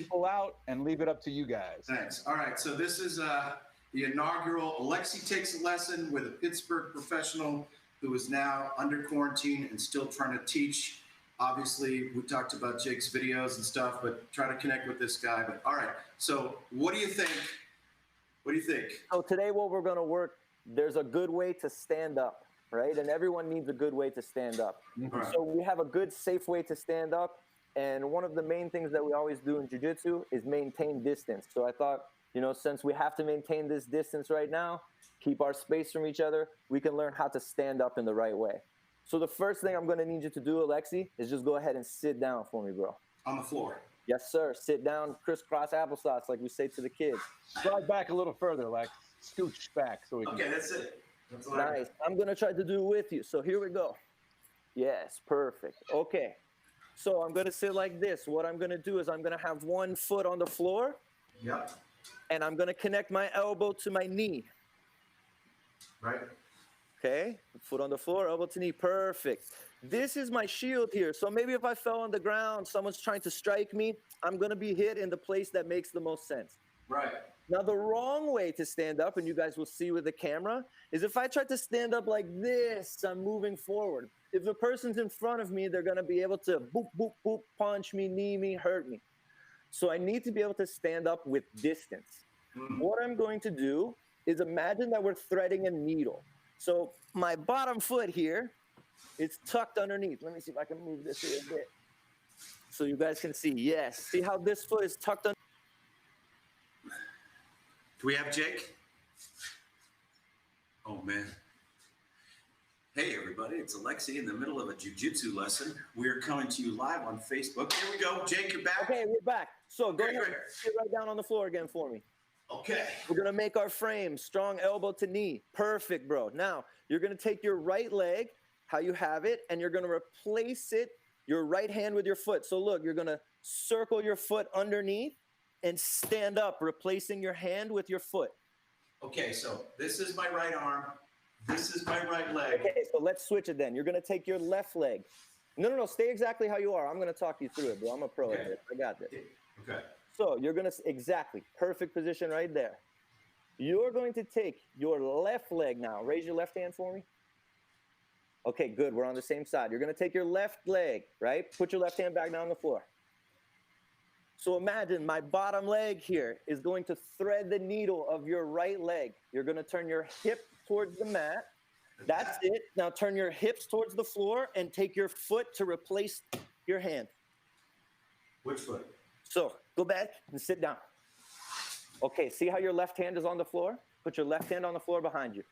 pull out and leave it up to you guys. Thanks. All right. So this is the inaugural Alexi Takes a Lesson with a Pittsburgh professional who is now under quarantine and still trying to teach. Obviously, we talked about Jake's videos and stuff, but try to connect with this guy. But all right, so what do you think? What do you think? So today what we're going to work, there's a good way to stand up, right? And everyone needs a good way to stand up. Right. So we have a good, safe way to stand up. And one of the main things that we always do in jiu-jitsu is maintain distance. So I thought, since we have to maintain this distance right now, keep our space from each other, we can learn how to stand up in the right way. So the first thing I'm going to need you to do, Alexi, is just go ahead and sit down for me, bro. On the floor. Yes, sir. Sit down, crisscross applesauce, like we say to the kids. Slide back a little further, Lex. Scooch back so we can. Okay, that's it. That's nice. I'm going to try to do it with you. So here we go. Yes, perfect. Okay. So I'm going to sit like this. What I'm going to do is I'm going to have 1 foot on the floor. Yep. And I'm going to connect my elbow to my knee. Right. Okay, foot on the floor, elbow to knee, perfect. This is my shield here. So maybe if I fell on the ground, someone's trying to strike me, I'm going to be hit in the place that makes the most sense. Right. Now, the wrong way to stand up, and you guys will see with the camera, is if I try to stand up like this, I'm moving forward. If the person's in front of me, they're going to be able to boop, boop, boop, punch me, knee me, hurt me. So I need to be able to stand up with distance. What I'm going to do is imagine that we're threading a needle. So my bottom foot here, it's tucked underneath. Let me see if I can move this here a bit so you guys can see. Yes. See how this foot is tucked under? Do we have Jake? Oh, man. Hey, everybody. It's Alexi in the middle of a jiu-jitsu lesson. We're coming to you live on Facebook. Here we go. Jake, you're back. Okay, we're back. So go ahead and sit right down on the floor again for me. Okay. We're going to make our frame, strong elbow to knee. Perfect, bro. Now, you're going to take your right leg, how you have it, and you're going to replace it, your right hand with your foot. So look, you're going to circle your foot underneath and stand up, replacing your hand with your foot. Okay, so this is my right arm. This is my right leg. Okay, so let's switch it then. You're going to take your left leg. No, stay exactly how you are. I'm going to talk you through it, bro. I'm a pro at this. I got this. Okay. So you're going to, exactly, perfect position right there. You're going to take your left leg now. Raise your left hand for me. Okay, good. We're on the same side. You're going to take your left leg, right? Put your left hand back down on the floor. So imagine my bottom leg here is going to thread the needle of your right leg. You're going to turn your hip towards the mat. That's it. Now turn your hips towards the floor and take your foot to replace your hand. Which foot? So go back and sit down. Okay, see how your left hand is on the floor? Put your left hand on the floor behind you.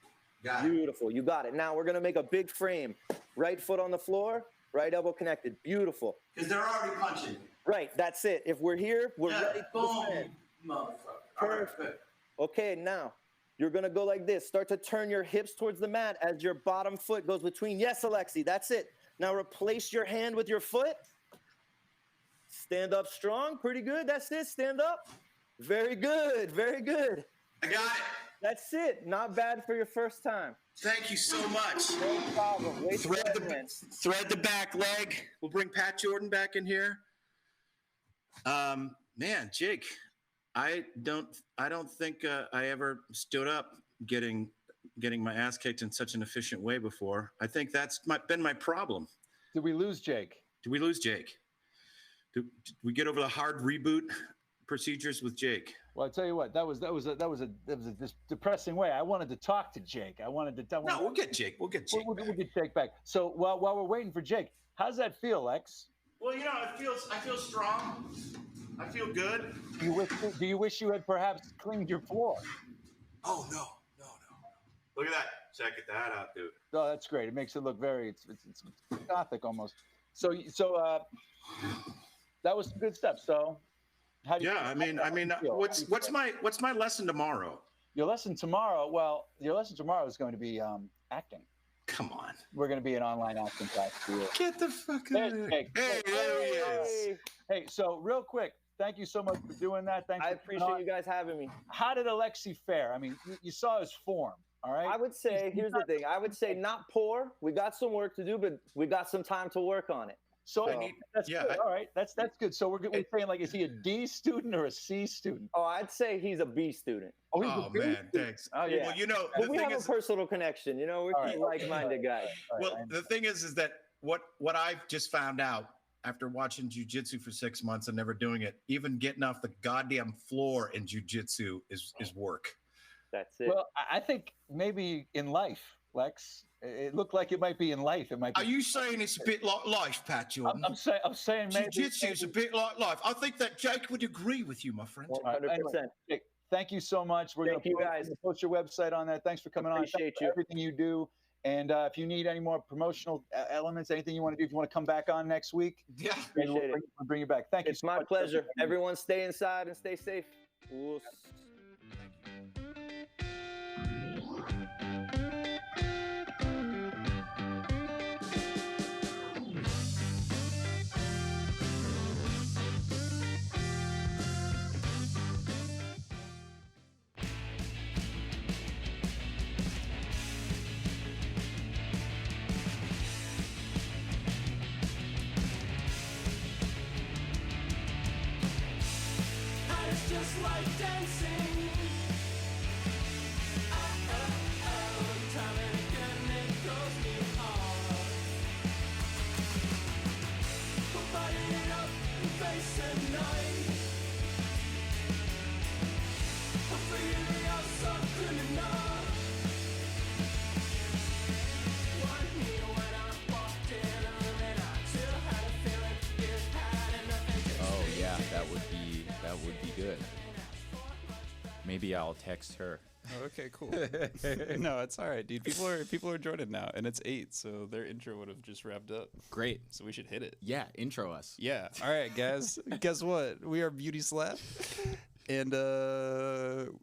Got it. Beautiful. You got it. Now we're going to make a big frame. Right foot on the floor, right elbow connected. Beautiful. Because they're already punching. Right, that's it. If we're here, we're ready to Boom. defend. Motherfucker. All right, Perfect. good. Okay, now you're going to go like this. Start to turn your hips towards the mat as your bottom foot goes between. Yes, Alexi, that's it. Now replace your hand with your foot. Stand up strong. Pretty good. That's it. Stand up. Very good. Very good. I got it. That's it. Not bad for your first time. Thank you so much. No problem. Wait till Thread that ends. the back leg. We'll bring Pat Jordan back in here. Man, Jake, I don't think I ever stood up getting my ass kicked in such an efficient way before. I think that's been my problem. Did we lose Jake? Did we lose Jake? Did we get over the hard reboot procedures with Jake? Well, I tell you what, that was a depressing way. I wanted to talk to Jake. No, we'll get Jake. We'll get Jake. We'll back. get Jake back. So while we're waiting for Jake, how's that feel, Lex? Well, I feel strong. I feel good. Do you wish you had perhaps cleaned your floor? Oh no. Look at that. Check that out, dude. Oh, that's great. It makes it look very it's gothic almost. So that was some good stuff. So how do you feel? what's my lesson tomorrow? Your lesson tomorrow is going to be acting. Come on. We're going to be an online acting class for you. Get the fuck out of here. Hey, Hey, there he is. Hey, so real quick, thank you so much for doing that. I appreciate you guys having me. How did Alexi fare? I mean, you saw his form, all right? I would say, here's the thing. I would say not poor. We got some work to do, but we got some time to work on it. That's good. All right, that's good. So we're saying, like, is he a D student or a C student? Oh, I'd say he's a B student. Oh, he's a B man, student. thanks. Oh, yeah. Well, but we have a personal connection. We're two like-minded guys. Well, the thing is that what I've just found out after watching jiu-jitsu for 6 months and never doing it, even getting off the goddamn floor in jiu-jitsu is work. That's it. Well, I think maybe in life, Lex, it looked like it might be in life. It might be. Are you saying it's a bit like life, Pat Jordan? I'm saying maybe jiu-jitsu is a bit like life. I think that Jake would agree with you, my friend. 100%. Anyway, thank you so much. Thank you guys. Post your website on there. Thanks for coming on. Appreciate Thanks for everything you do. And if you need any more promotional elements, anything you want to do, if you want to come back on next week, Yeah, Appreciate it. we'll bring you back. Thank you. It's my pleasure. Everyone stay inside and stay safe. We'll just like dancing. Time and again it goes me hard. We're fighting up and facing night. I'm feeling so criminal. One year when I walked in a room and I still had a feeling you had enough. Oh yeah, that would be good. Maybe I'll text her. Oh, okay, cool. No, it's all right, dude. People are joining now, and it's 8, so their intro would have just wrapped up. Great. So we should hit it. Yeah, intro us. Yeah. All right, guys. Guess what? We are Beauty Slap, and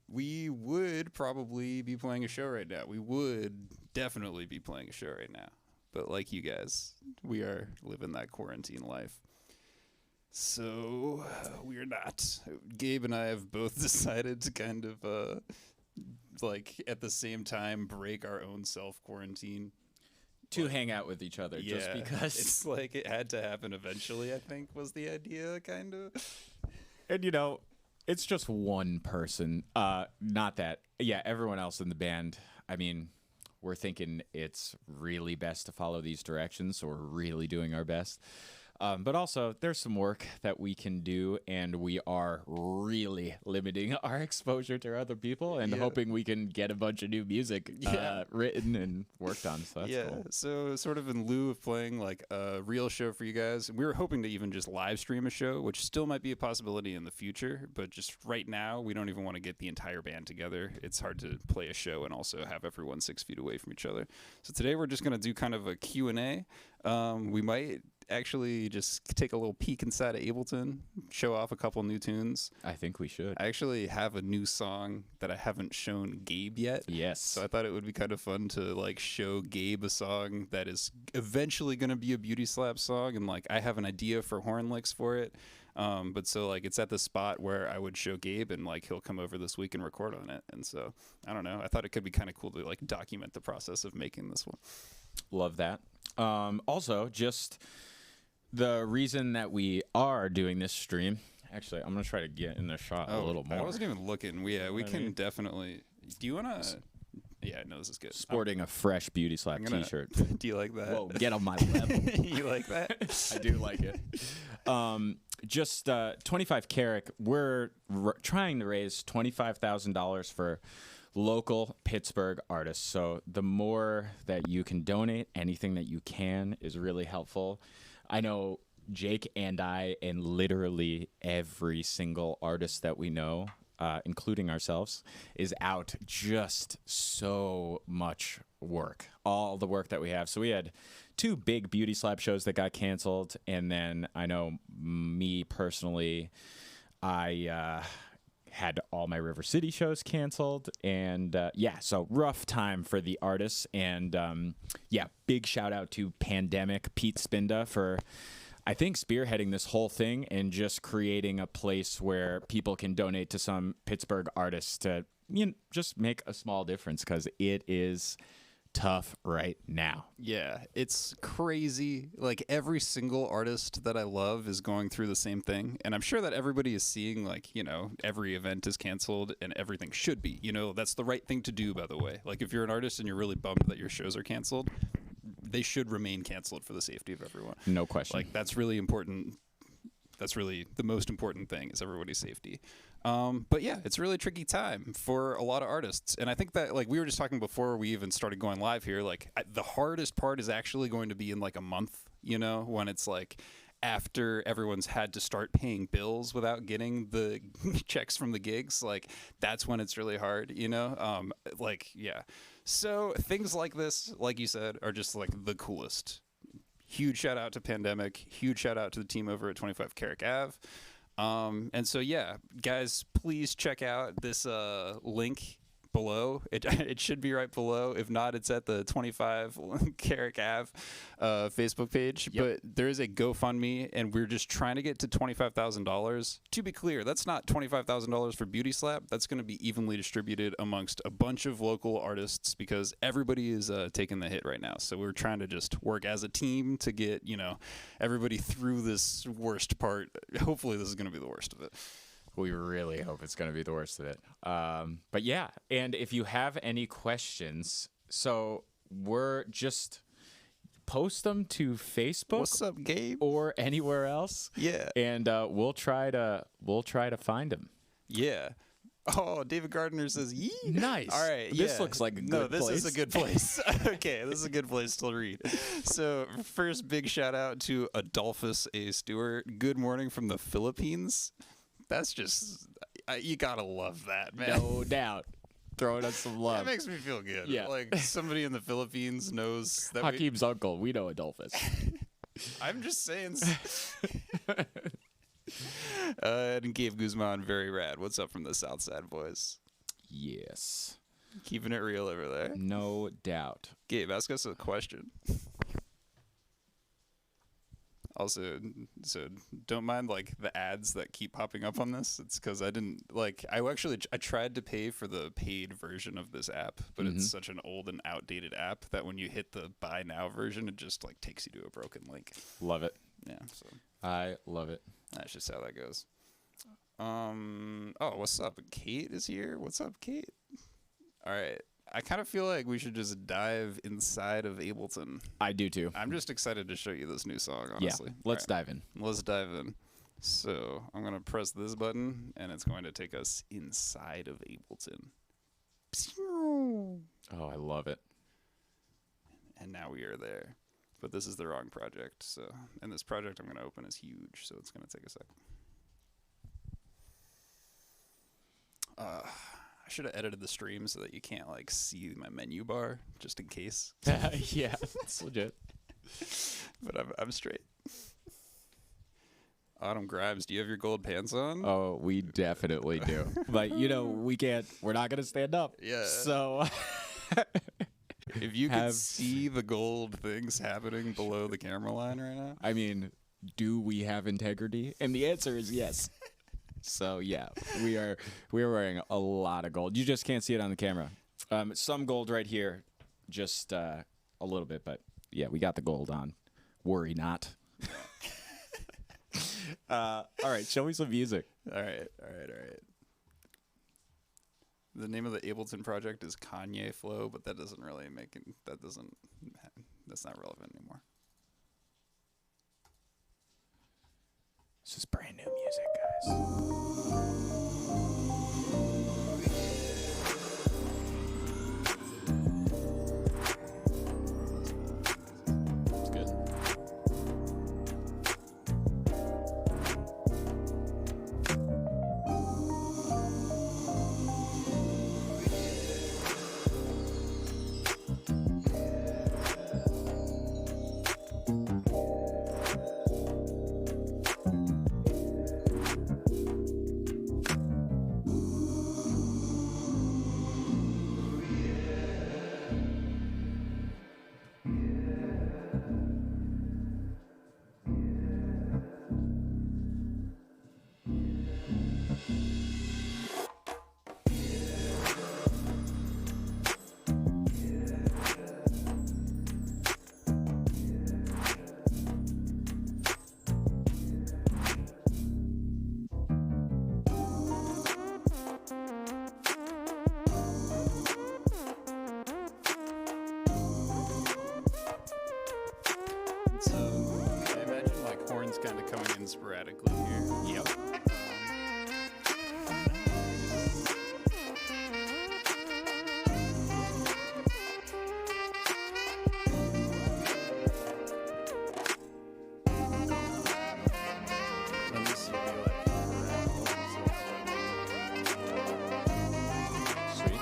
we would probably be playing a show right now. We would definitely be playing a show right now. But like you guys, we are living that quarantine life. So we're not. Gabe and I have both decided to kind of, like, at the same time, break our own self-quarantine. To hang out with each other, just because. It's like it had to happen eventually, I think, was the idea, kind of. And, It's just one person. Not that. Yeah, everyone else in the band. I mean, we're thinking it's really best to follow these directions, so we're really doing our best. But also, there's some work that we can do, and we are really limiting our exposure to other people and hoping we can get a bunch of new music written and worked on. So that's cool. So sort of in lieu of playing like a real show for you guys, we were hoping to even just live stream a show, which still might be a possibility in the future. But just right now, we don't even want to get the entire band together. It's hard to play a show and also have everyone 6 feet away from each other. So today we're just going to do kind of a Q&A. We might actually just take a little peek inside of Ableton, show off a couple new tunes. I think we should. I actually have a new song that I haven't shown Gabe yet. Yes. So I thought it would be kind of fun to like show Gabe a song that is eventually going to be a Beauty Slap song, and like I have an idea for horn licks for it. But so like it's at the spot where I would show Gabe, and like he'll come over this week and record on it. And so I don't know. I thought it could be kind of cool to like document the process of making this one. Love that. Also, just the reason that we are doing this stream. Actually, I'm gonna try to get in the shot a little more. I wasn't even looking. We can definitely. Do you wanna? Yeah, no, this is good. Sporting a fresh Beauty Slap T-shirt. Do you like that? Whoa, get on my level. You like that? I do like it. Just 25 Karat. We're trying to raise $25,000 for local Pittsburgh artists. So the more that you can donate, anything that you can is really helpful. I know Jake and I, and literally every single artist that we know, including ourselves, is out just so much work. All the work that we have. So we had 2 big Beauty Slap shows that got canceled. And then I know me personally, I had all my River City shows canceled. And so rough time for the artists. And big shout out to Pandemic Pete Spinda for, I think, spearheading this whole thing and just creating a place where people can donate to some Pittsburgh artists to just make a small difference, because it is tough right now. Yeah, it's crazy. Like every single artist that I love is going through the same thing, and I'm sure that everybody is seeing like, every event is canceled and everything should be. That's the right thing to do, by the way. Like if you're an artist and you're really bummed that your shows are canceled, they should remain canceled for the safety of everyone. No question. Like that's really important. That's really the most important thing, is everybody's safety. But yeah, it's a really tricky time for a lot of artists. And I think that, like we were just talking before we even started going live here, like the hardest part is actually going to be in like a month, when it's like after everyone's had to start paying bills without getting the checks from the gigs. Like that's when it's really hard, So things like this, like you said, are just like the coolest. Huge shout out to Pandemic. Huge shout out to the team over at 25 Carrick Ave. And so, guys, please check out this link below. It should be right below. If not, it's at the 25 Carrick Ave Facebook page. Yep. But there is a GoFundMe, and we're just trying to get to $25,000. To be clear, that's not $25,000 for Beauty Slap. That's going to be evenly distributed amongst a bunch of local artists, because everybody is taking the hit right now. So we're trying to just work as a team to get, everybody through this worst part. Hopefully this is going to be the worst of it. We really hope it's going to be the worst of it. But yeah, and if you have any questions, so we're just post them to Facebook. What's up, Gabe? Or anywhere else. Yeah. And we'll try to find them. Yeah. Oh, David Gardner says, yee. Nice. All right. This looks like a good place. No, this is a good place. Okay, this is a good place to read. So first, big shout out to Adolphus A. Stewart. Good morning from the Philippines. That's just, you gotta love that, man. No doubt. Throwing us some love. That makes me feel good. Yeah. Like somebody in the Philippines knows that Hakeem's uncle. We know Adolphus. I'm just saying. And Gabe Guzman, very rad. What's up from the South Side, boys? Yes. Keeping it real over there. No doubt. Gabe, ask us a question. Also, so don't mind like the ads that keep popping up on this. It's because I tried to pay for the paid version of this app, but it's such an old and outdated app that when you hit the buy now version, it just like takes you to a broken link. Love it. Yeah, so I love it. that's just how that goes. Oh, what's up? Kate is here. What's up, Kate? All right. I kind of feel like we should just dive inside of Ableton. I do too. I'm just excited to show you this new song, honestly. Yeah, let's dive in. Let's dive in. So I'm going to press this button, and it's going to take us inside of Ableton. Oh, I love it. And now we are there. But this is the wrong project. So, and this project I'm going to open is huge, so it's going to take a sec. I should have edited the stream so that you can't like see my menu bar, just in case. Yeah, it's legit. But I'm straight. Autumn Grimes, do you have your gold pants on? Oh, we definitely do. But you know, we're not gonna stand up. Yeah. So if you could see the gold things happening below the camera line right now. I mean, do we have integrity? And the answer is yes. So yeah, we are wearing a lot of gold. You just can't see it on the camera. Some gold right here, just a little bit, but yeah, we got the gold on. Worry not. All right, show me some music. All right. The name of the Ableton project is Kanye Flow, but that doesn't really that's not relevant anymore. This is brand new music, guys. It's good. So I imagine like horns kind of coming in sporadically here. Yep. Let me see if you Sweet.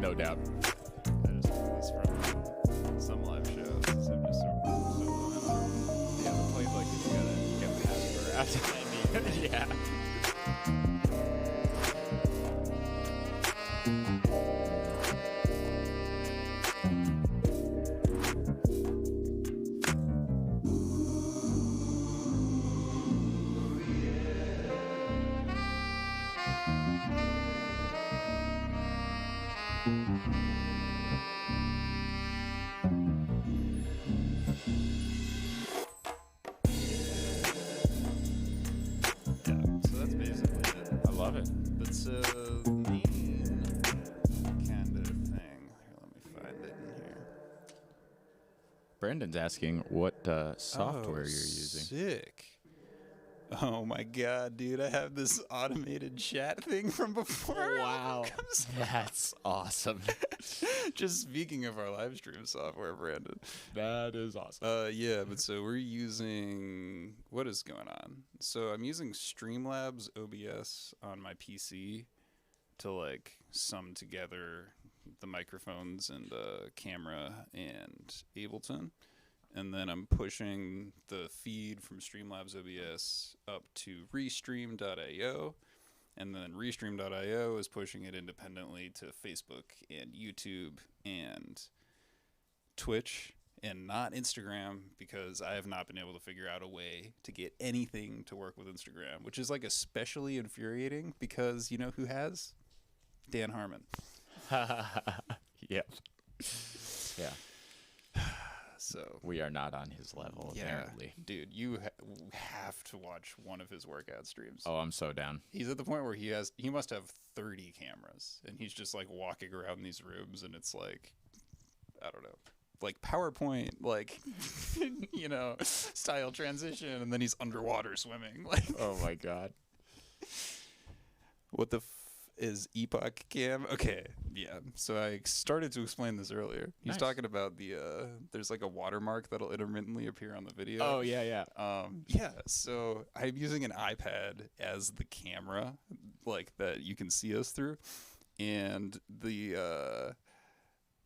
No doubt. I just took this from some live shows. So I'm just so Yeah, the plays like you gotta get past for after. I mean, yeah. so that's basically it. I love it. That's the main kind of thing. Here, let me find it in here. Brandon's asking what software you're using. Sick. Oh my god, dude! I have this automated chat thing from before. Wow, that's awesome. Just speaking of our live stream software, Brandon. That is awesome. Yeah, but so we're using what is going on? So I'm using Streamlabs OBS on my PC to like sum together the microphones and the camera and Ableton. And then I'm pushing the feed from Streamlabs OBS up to Restream.io. And then Restream.io is pushing it independently to Facebook and YouTube and Twitch and not Instagram, because I have not been able to figure out a way to get anything to work with Instagram, which is like especially infuriating because you know who has? Dan Harmon. Yep. Yeah. So we are not on his level, apparently. Dude, you have to watch one of his workout streams. Oh, I'm so down. He's at the point where he must have 30 cameras, and he's just like walking around these rooms, and it's like, I don't know, like PowerPoint, like, you know, style transition, and then he's underwater swimming. Like, oh my God. What the is Epoch Cam? Okay, yeah. So I started to explain this earlier. He's talking about the there's like a watermark that'll intermittently appear on the video. Oh yeah. Yeah. So I'm using an iPad as the camera, like that you can see us through, and the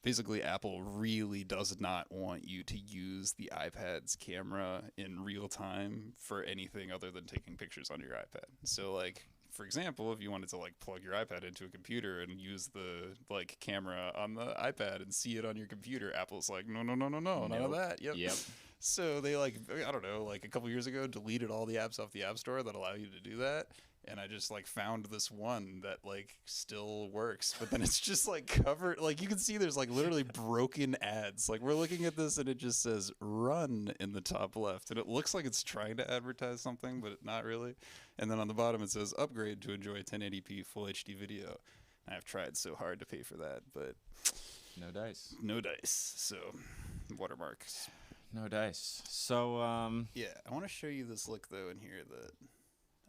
basically Apple really does not want you to use the iPad's camera in real time for anything other than taking pictures on your iPad. So like, for example, if you wanted to like plug your iPad into a computer and use the like camera on the iPad and see it on your computer, Apple's like, no, none of that. Yep. So they like, I don't know, like a couple years ago, deleted all the apps off the App Store that allow you to do that. And I just like found this one that like still works, but then it's just like covered. Like you can see there's like literally broken ads. Like we're looking at this and it just says run in the top left. And it looks like it's trying to advertise something, but not really. And then on the bottom it says upgrade to enjoy 1080p full HD video. And I've tried so hard to pay for that, but no dice. No dice. So watermarks. No dice. So yeah, I want to show you this lick though in here that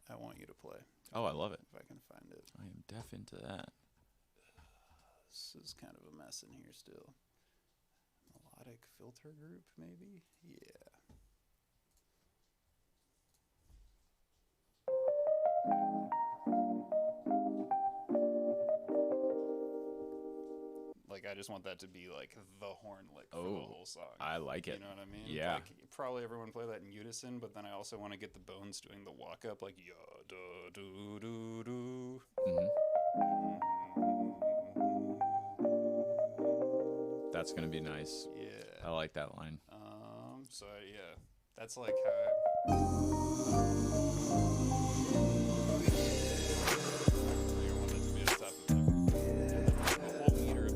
I want you to play. Oh, I love it. If I can find it. I am deaf into that. This is kind of a mess in here still. Melodic filter group, maybe? Yeah. Like, I just want that to be like the horn lick for the whole song. I like it. You know what I mean? Yeah. Like, probably everyone play that in unison, but then I also want to get the bones doing the walk up, like ya da do do do. That's gonna be nice. Yeah. I like that line. So yeah, that's like how.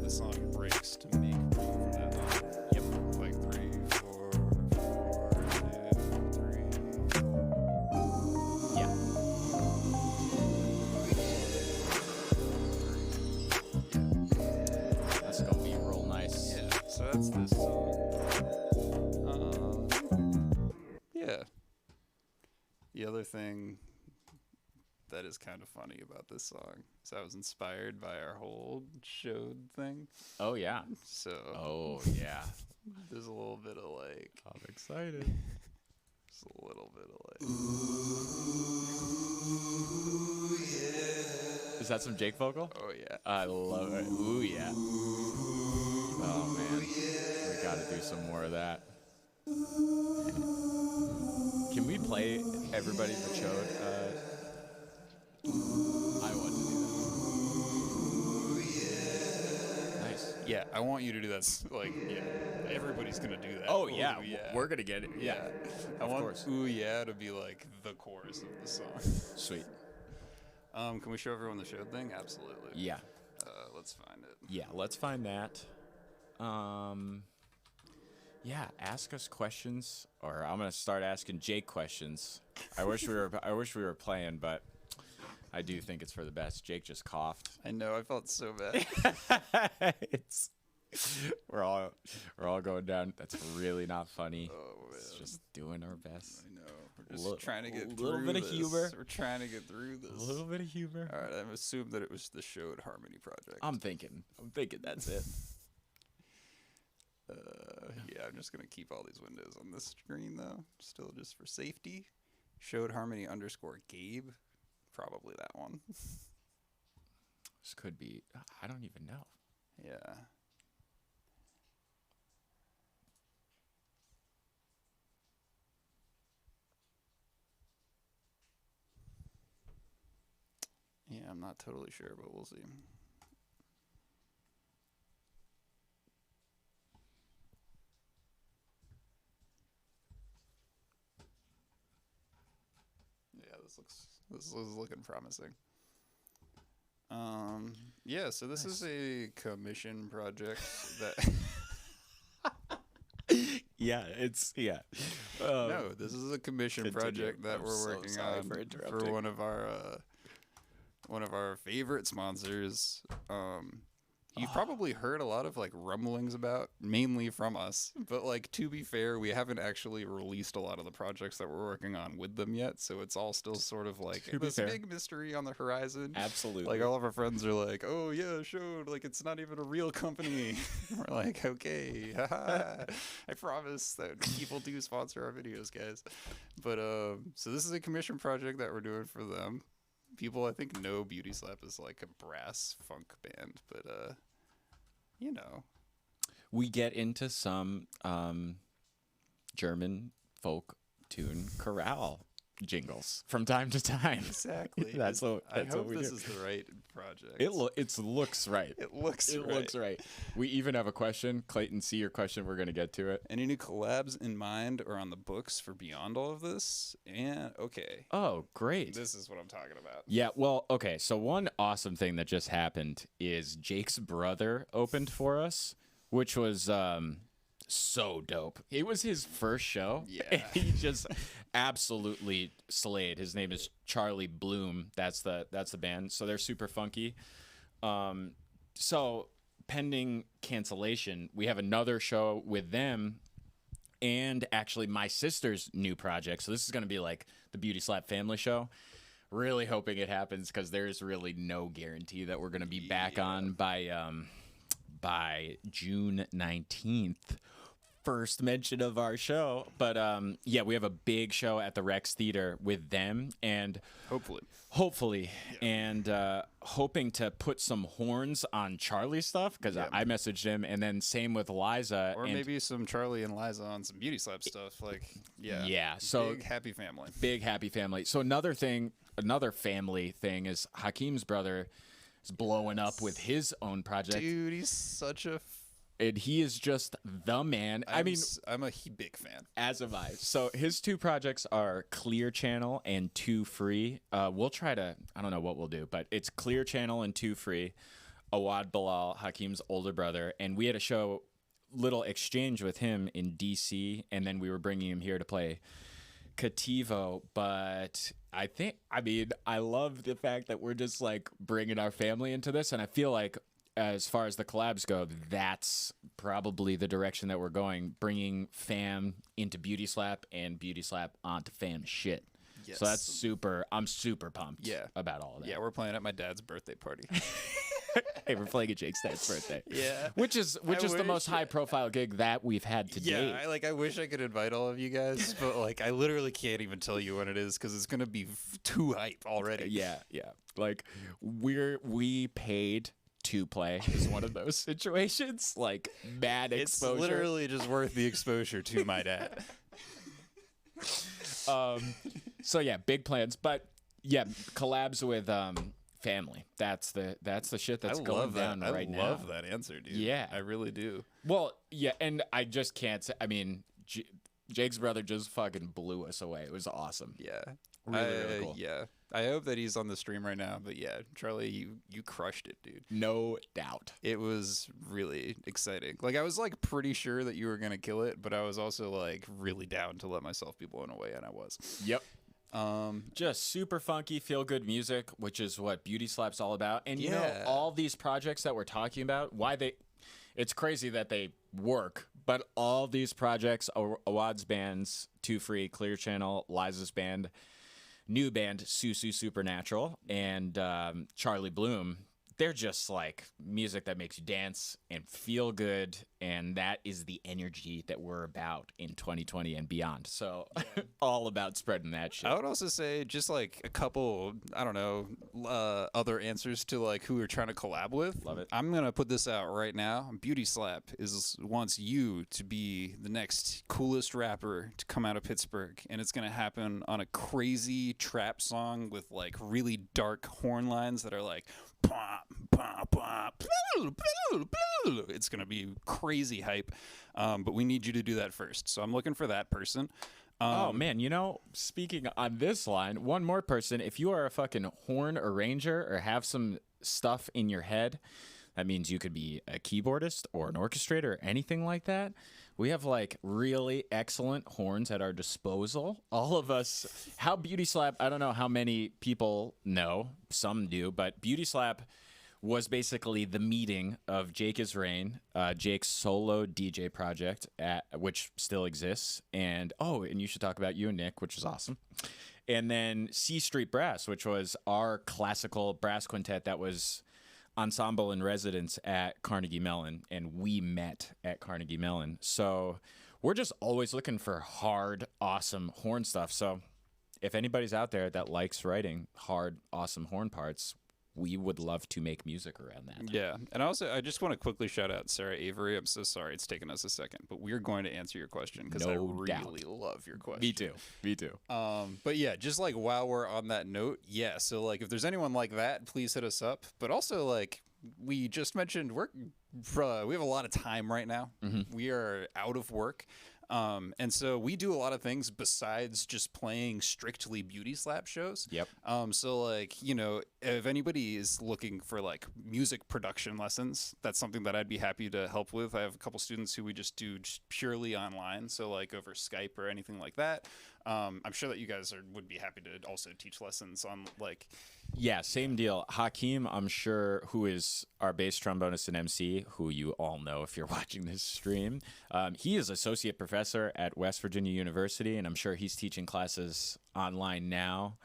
Song breaks to make room for that line. Yep. Like 3, 4, 4, 2, 3. Yeah. That's gonna be real nice. Yeah. So that's this song. Yeah. The other thing that is kind of funny about this song is I was inspired by our whole showed thing. Oh yeah. So yeah. There's a little bit of like, I'm excited. Just a little bit of like, ooh, yeah. Is that some Jake vocal? Oh yeah. I love it. Ooh yeah. Oh man. We gotta do some more of that. Can we play Everybody But Chode? I want to do that. Nice. Yeah, I want you to do that. Like, yeah, everybody's gonna do that. Oh yeah, Ooh, yeah. We're gonna get it. Yeah, I of want course. "Ooh Yeah" to be like the chorus of the song. Sweet. Can we show everyone the show thing? Absolutely. Yeah. Let's find it. Yeah, let's find that. Yeah, ask us questions, or I'm gonna start asking Jake questions. I wish we were playing, but I do think it's for the best. Jake just coughed. I know. I felt so bad. We're all going down. That's really not funny. Oh, man. It's just doing our best. I know. We're just trying to get through a little bit this. of humor. We're trying to get through this. A little bit of humor. All right. I've assumed that it was the Showed Harmony project. I'm thinking that's it. Yeah, I'm just gonna keep all these windows on this screen though, still just for safety. Showed Harmony _ Gabe, probably that one. This could be. I don't even know. Yeah. I'm not totally sure, but we'll see. Yeah, this is looking promising. Yeah, so this is a commission project that. Yeah, it's No, this is a commission project that we're working on for one of our favorite sponsors. You've probably heard a lot of like rumblings about, mainly from us, but like to be fair, we haven't actually released a lot of the projects that we're working on with them yet, so it's all still sort of like this big mystery on the horizon. Absolutely. Like all of our friends are like, "Oh yeah, sure, like it's not even a real company." We're like, "Okay, haha. I promise that people do sponsor our videos, guys." But so this is a commission project that we're doing for them. People, I think, know Beauty Slap is like a brass funk band, but you know, we get into some German folk tune chorale jingles from time to time. Exactly. That's what I hope we this do. is the right project. It looks right. It looks right. We even have a question. Clayton, see your question. We're going to get to it. Any new collabs in mind or on the books for beyond all of this? And okay. Oh, great. This is what I'm talking about. Yeah, well, okay. So one awesome thing that just happened is Jake's brother opened for us, which was so dope. It was his first show. Yeah. He just absolutely slayed. His name is Charlie Bloom. That's the band. So they're super funky. So pending cancellation, we have another show with them and actually my sister's new project. So this is going to be like the Beauty Slap family show. Really hoping it happens because there's really no guarantee that we're going to be back on by June 19th. First mention of our show, but yeah, we have a big show at the Rex Theater with them, and hopefully, and hoping to put some horns on Charlie stuff because I messaged him, and then same with Liza, or maybe some Charlie and Liza on some Beauty Slap stuff. Like, yeah. So big happy family. So another family thing is Hakeem's brother is blowing up with his own project. Dude, he's such a. And he is just the man. I'm a big fan. As am I. So his two projects are Clear Channel and Two Free. We'll try to, I don't know what we'll do, but it's Clear Channel and Two Free. Awad Bilal, Hakeem's older brother. And we had a little exchange with him in DC. And then we were bringing him here to play Kativo. But I love the fact that we're just like bringing our family into this. And I feel like, as far as the collabs go, that's probably the direction that we're going, bringing fam into Beauty Slap and Beauty Slap onto fam shit. Yes. So that's I'm super pumped about all of that. Yeah, we're playing at my dad's birthday party. Hey, we're playing at Jake's dad's birthday. Yeah. Which is the most high profile gig that we've had to date. Yeah, I wish I could invite all of you guys, but like I literally can't even tell you when it is because it's gonna be too hype already. Yeah. Like we paid to play is one of those situations, like bad exposure. It's literally just worth the exposure to my dad. So yeah, big plans, but yeah, collabs with family. That's the shit that's going down right now. I love that answer, dude. Yeah, I really do. Well, yeah, and I just can't say. I mean, Jake's brother just fucking blew us away. It was awesome. Yeah. Really cool. Yeah. I hope that he's on the stream right now, but yeah, Charlie, you crushed it, dude. No doubt. It was really exciting. Like I was like pretty sure that you were going to kill it, but I was also like really down to let myself be blown away, and I was. Yep. Just super funky, feel good music, which is what Beauty Slap's all about. And you know, all these projects that we're talking about, it's crazy that they work, but all these projects, Awad's bands, Two Free, Clear Channel, Liza's band, new band, Susu Supernatural, and Charlie Bloom, they're just like music that makes you dance and feel good, and that is the energy that we're about in 2020 and beyond. So all about spreading that shit. I would also say just like a couple, I don't know, other answers to like who we're trying to collab with. Love it. I'm gonna put this out right now. Beauty Slap wants you to be the next coolest rapper to come out of Pittsburgh, and it's gonna happen on a crazy trap song with like really dark horn lines that are like pop, pop, pop. It's gonna be crazy hype, but we need you to do that first. So I'm looking for that person. Oh man, you know, speaking on this line, one more person. If you are a fucking horn arranger or have some stuff in your head, that means you could be a keyboardist or an orchestrator or anything like that. We have like really excellent horns at our disposal. All of us, how Beauty Slap, I don't know how many people know, some do, but Beauty Slap was basically the meeting of Jake is Rain, Jake's solo DJ project, which still exists. And you should talk about you and Nick, which is awesome. And then C Street Brass, which was our classical brass quintet that was ensemble in residence at Carnegie Mellon, and we met at Carnegie Mellon. So we're just always looking for hard, awesome horn stuff. So if anybody's out there that likes writing hard, awesome horn parts, we would love to make music around that. Yeah. And also, I just want to quickly shout out Sarah Avery. I'm so sorry it's taken us a second, but we're going to answer your question because I really love your question. Me too. But yeah, just like while we're on that note, yeah. So like if there's anyone like that, please hit us up. But also like we just mentioned, we have a lot of time right now. Mm-hmm. We are out of work. And so we do a lot of things besides just playing strictly Beauty Slap shows. Yep. So like, you know, if anybody is looking for like music production lessons, that's something that I'd be happy to help with. I have a couple students who we just do just purely online. So like over Skype or anything like that. I'm sure that you guys would be happy to also teach lessons on like. Yeah, same deal. Hakeem, I'm sure, who is our bass trombonist and MC, who you all know if you're watching this stream. He is associate professor at West Virginia University, and I'm sure he's teaching classes online now.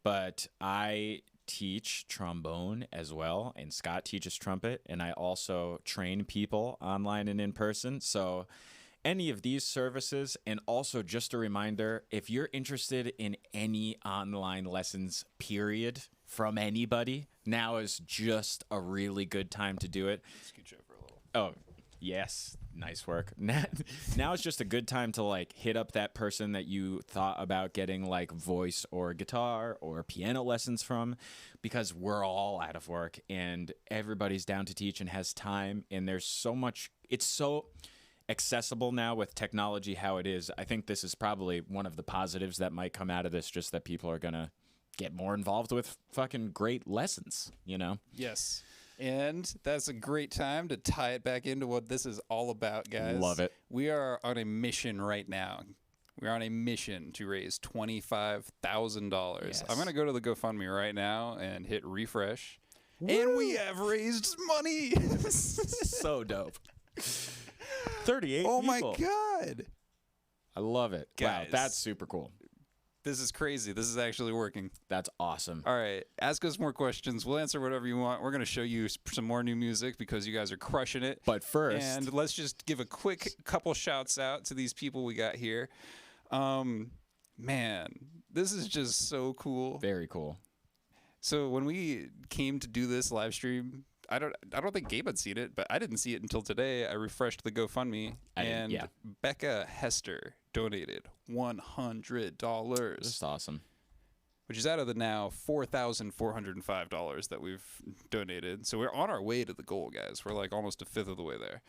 But I teach trombone as well, and Scott teaches trumpet, and I also train people online and in person. So any of these services, and also just a reminder, if you're interested in any online lessons, period, from anybody, now is just a really good time to do it. Scooch over a little. Oh, yes. Nice work. Now is just a good time to like hit up that person that you thought about getting like voice or guitar or piano lessons from, because we're all out of work and everybody's down to teach and has time, and there's so much, it's so accessible now with technology how it is. I think this is probably one of the positives that might come out of this, just that people are gonna get more involved with fucking great lessons, you know? Yes. And that's a great time to tie it back into what this is all about, guys. Love it. We are on a mission right now. We're on a mission to raise $25,000. Yes. I'm going to go to the GoFundMe right now and hit refresh. Woo! And we have raised money. So dope. 38 Oh people. my God. I love it. Guys. Wow, that's super cool. This is crazy. This is actually working. That's awesome. All right. Ask us more questions. We'll answer whatever you want. We're going to show you some more new music because you guys are crushing it. But first. And let's just give a quick couple shouts out to these people we got here. Man, this is just so cool. Very cool. So when we came to do this live stream, I don't think Gabe had seen it, but I didn't see it until today. I refreshed the GoFundMe, and Becca Hester donated $100. That's awesome. Which is out of the now $4,405 that we've donated. So we're on our way to the goal, guys. We're like almost a fifth of the way there.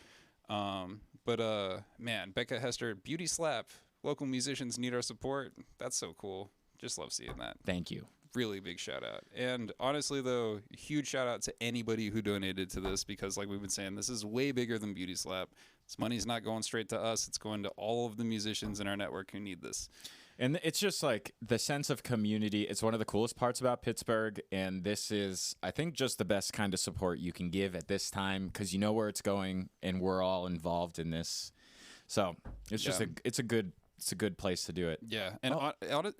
Man, Becca Hester, Beauty Slap. Local musicians need our support. That's so cool. Just love seeing that. Thank you. Really big shout out. And honestly, though, huge shout out to anybody who donated to this, because like we've been saying, this is way bigger than Beauty Slap. This money's not going straight to us. It's going to all of the musicians in our network who need this. And it's just like the sense of community. It's one of the coolest parts about Pittsburgh. And this is, I think, just the best kind of support you can give at this time, because you know where it's going and we're all involved in this. So it's just it's a good it's a good place to do it. Yeah, and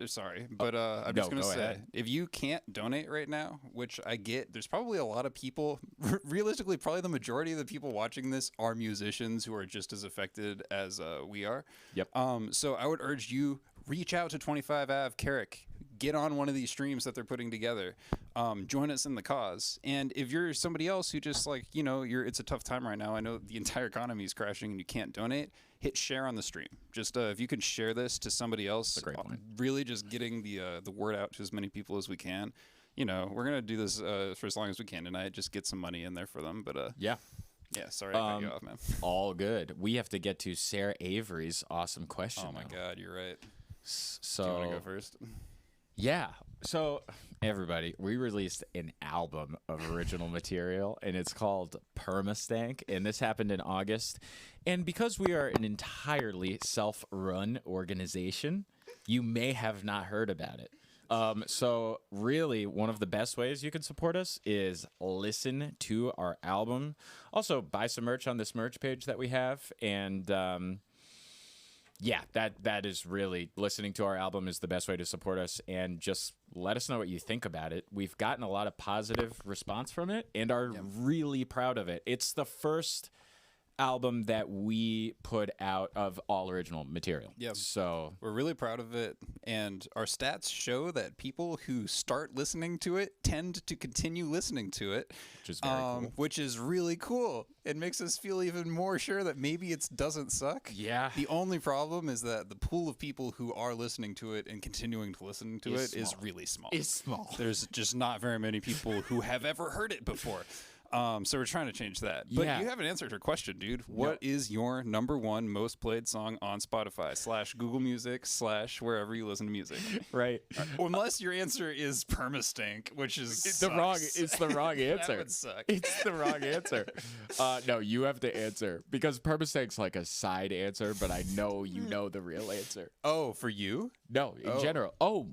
sorry, but I'm no, just gonna go say, ahead. if you can't donate right now, which I get, there's probably a lot of people. Realistically, probably the majority of the people watching this are musicians who are just as affected as we are. Yep. So I would urge you reach out to 25 Ave Carrick. Get on one of these streams that they're putting together. Join us in the cause. And if you're somebody else who just like, you know, it's a tough time right now. I know the entire economy is crashing and you can't donate. Hit share on the stream. Just if you can share this to somebody else, That's a great point. Really just getting the word out to as many people as we can. You know, we're gonna do this for as long as we can tonight. Just get some money in there for them. But yeah, sorry I cut you off, man. All good. We have to get to Sarah Avery's awesome question. Oh my God, you're right. So do you want to go first? Yeah. So, everybody, we released an album of original material, and it's called Permastank, and this happened in August. And because we are an entirely self-run organization, you may have not heard about it. So, really, one of the best ways you can support us is listen to our album. Also, buy some merch on this merch page that we have, and yeah, that is really, listening to our album is the best way to support us, and just let us know what you think about it. We've gotten a lot of positive response from it and are really proud of it. It's the first album that we put out of all original material. Yeah. So we're really proud of it, and our stats show that people who start listening to it tend to continue listening to it, which is very cool. Which is really cool. It makes us feel even more sure that maybe it doesn't suck. Yeah. The only problem is that the pool of people who are listening to it and continuing to listen to it is really small. It's small. There's just not very many people who have ever heard it before. So we're trying to change that. But Yeah. you haven't answered her question, dude. What is your number one most played song on Spotify / Google Music / wherever you listen to music? Right. Unless your answer is Permastank, which is It's the wrong answer. That would suck. It's the wrong answer. No, you have to answer, because Permastank's like a side answer, but I know you know the real answer. Oh, for you? No, in general. Oh,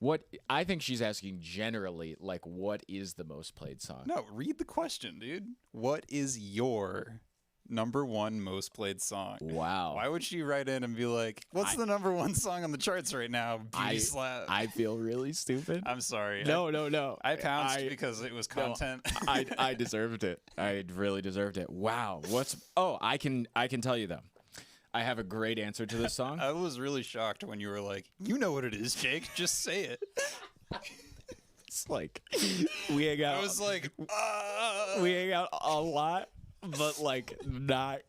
what I think she's asking generally, like, what is the most played song? No, read the question, dude. What is your number one most played song? Wow. Why would she write in and be like, what's the number one song on the charts right now? Beauty Slap. I feel really stupid. I'm sorry. No. I pounced because it was content. No, I deserved it. I really deserved it. Wow. I can tell you though. I have a great answer to this song. I was really shocked when you were like, you know what it is, Jake. Just say it. It's like, we hang out. I was like, we hang out a lot, but like not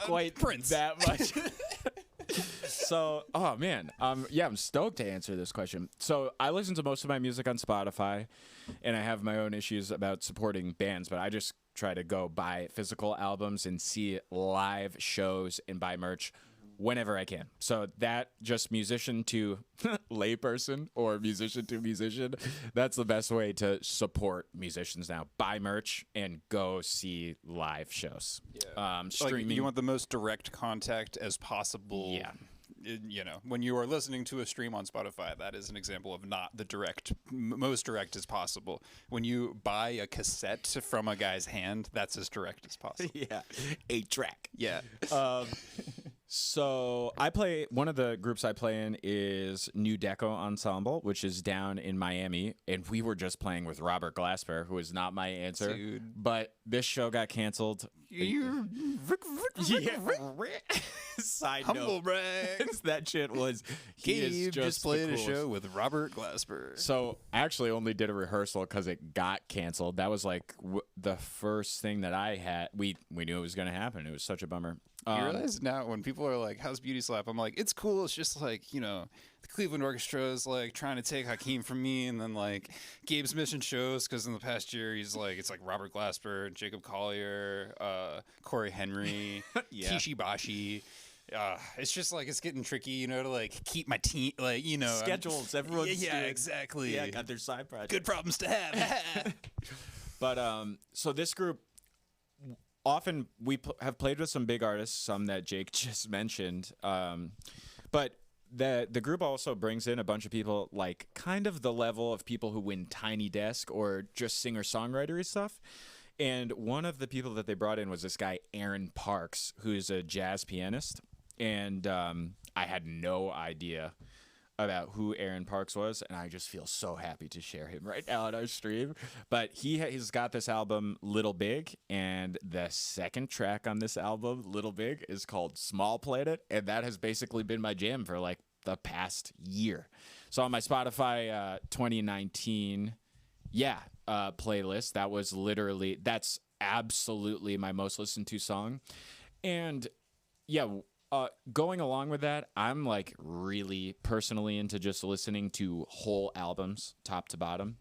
quite Prince. that much. So, oh man, I'm stoked to answer this question. So I listen to most of my music on Spotify, and I have my own issues about supporting bands, but I just try to go buy physical albums and see live shows and buy merch whenever I can. So that, just musician to layperson or musician to musician, that's the best way to support musicians now. Buy merch and go see live shows. Yeah. Streaming. Like, you want the most direct contact as possible. Yeah. You know, when you are listening to a stream on Spotify, that is an example of not the most direct as possible. When you buy a cassette from a guy's hand, that's as direct as possible. Yeah. 8-track. Yeah. So one of the groups I play in is New Deco Ensemble, which is down in Miami, and we were just playing with Robert Glasper, who is not my answer. Dude. But this show got canceled. Side Humble note, brag. that shit was. He is Gabe just played the a coolest. show with Robert Glasper. So I actually only did a rehearsal because it got canceled. That was like the first thing that I had. We knew it was going to happen. It was such a bummer. You realize now when people are like, how's Beauty Slap? I'm like, it's cool. It's just like, you know, the Cleveland Orchestra is like trying to take Hakeem from me. And then like Gabe's mission shows because in the past year, he's like, it's like Robert Glasper, Jacob Collier, Corey Henry, Kishi Bashi. It's just like, it's getting tricky, you know, to like keep my team, like, you know. Schedules. Everyone's Yeah, doing- exactly. Yeah, got their side project. Good problems to have. But so this group, often we have played with some big artists, some that Jake just mentioned. But the group also brings in a bunch of people, like kind of the level of people who win Tiny Desk or just singer-songwriter stuff. And one of the people that they brought in was this guy, Aaron Parks, who's a jazz pianist. and I had no idea about who Aaron Parks was, and I just feel so happy to share him right now on our stream. But he's got this album Little Big, and the second track on this album, Little Big, is called Small Planet, and that has basically been my jam for like the past year. So on my Spotify 2019 playlist, that's absolutely my most listened to song. And going along with that, I'm like really personally into just listening to whole albums top to bottom.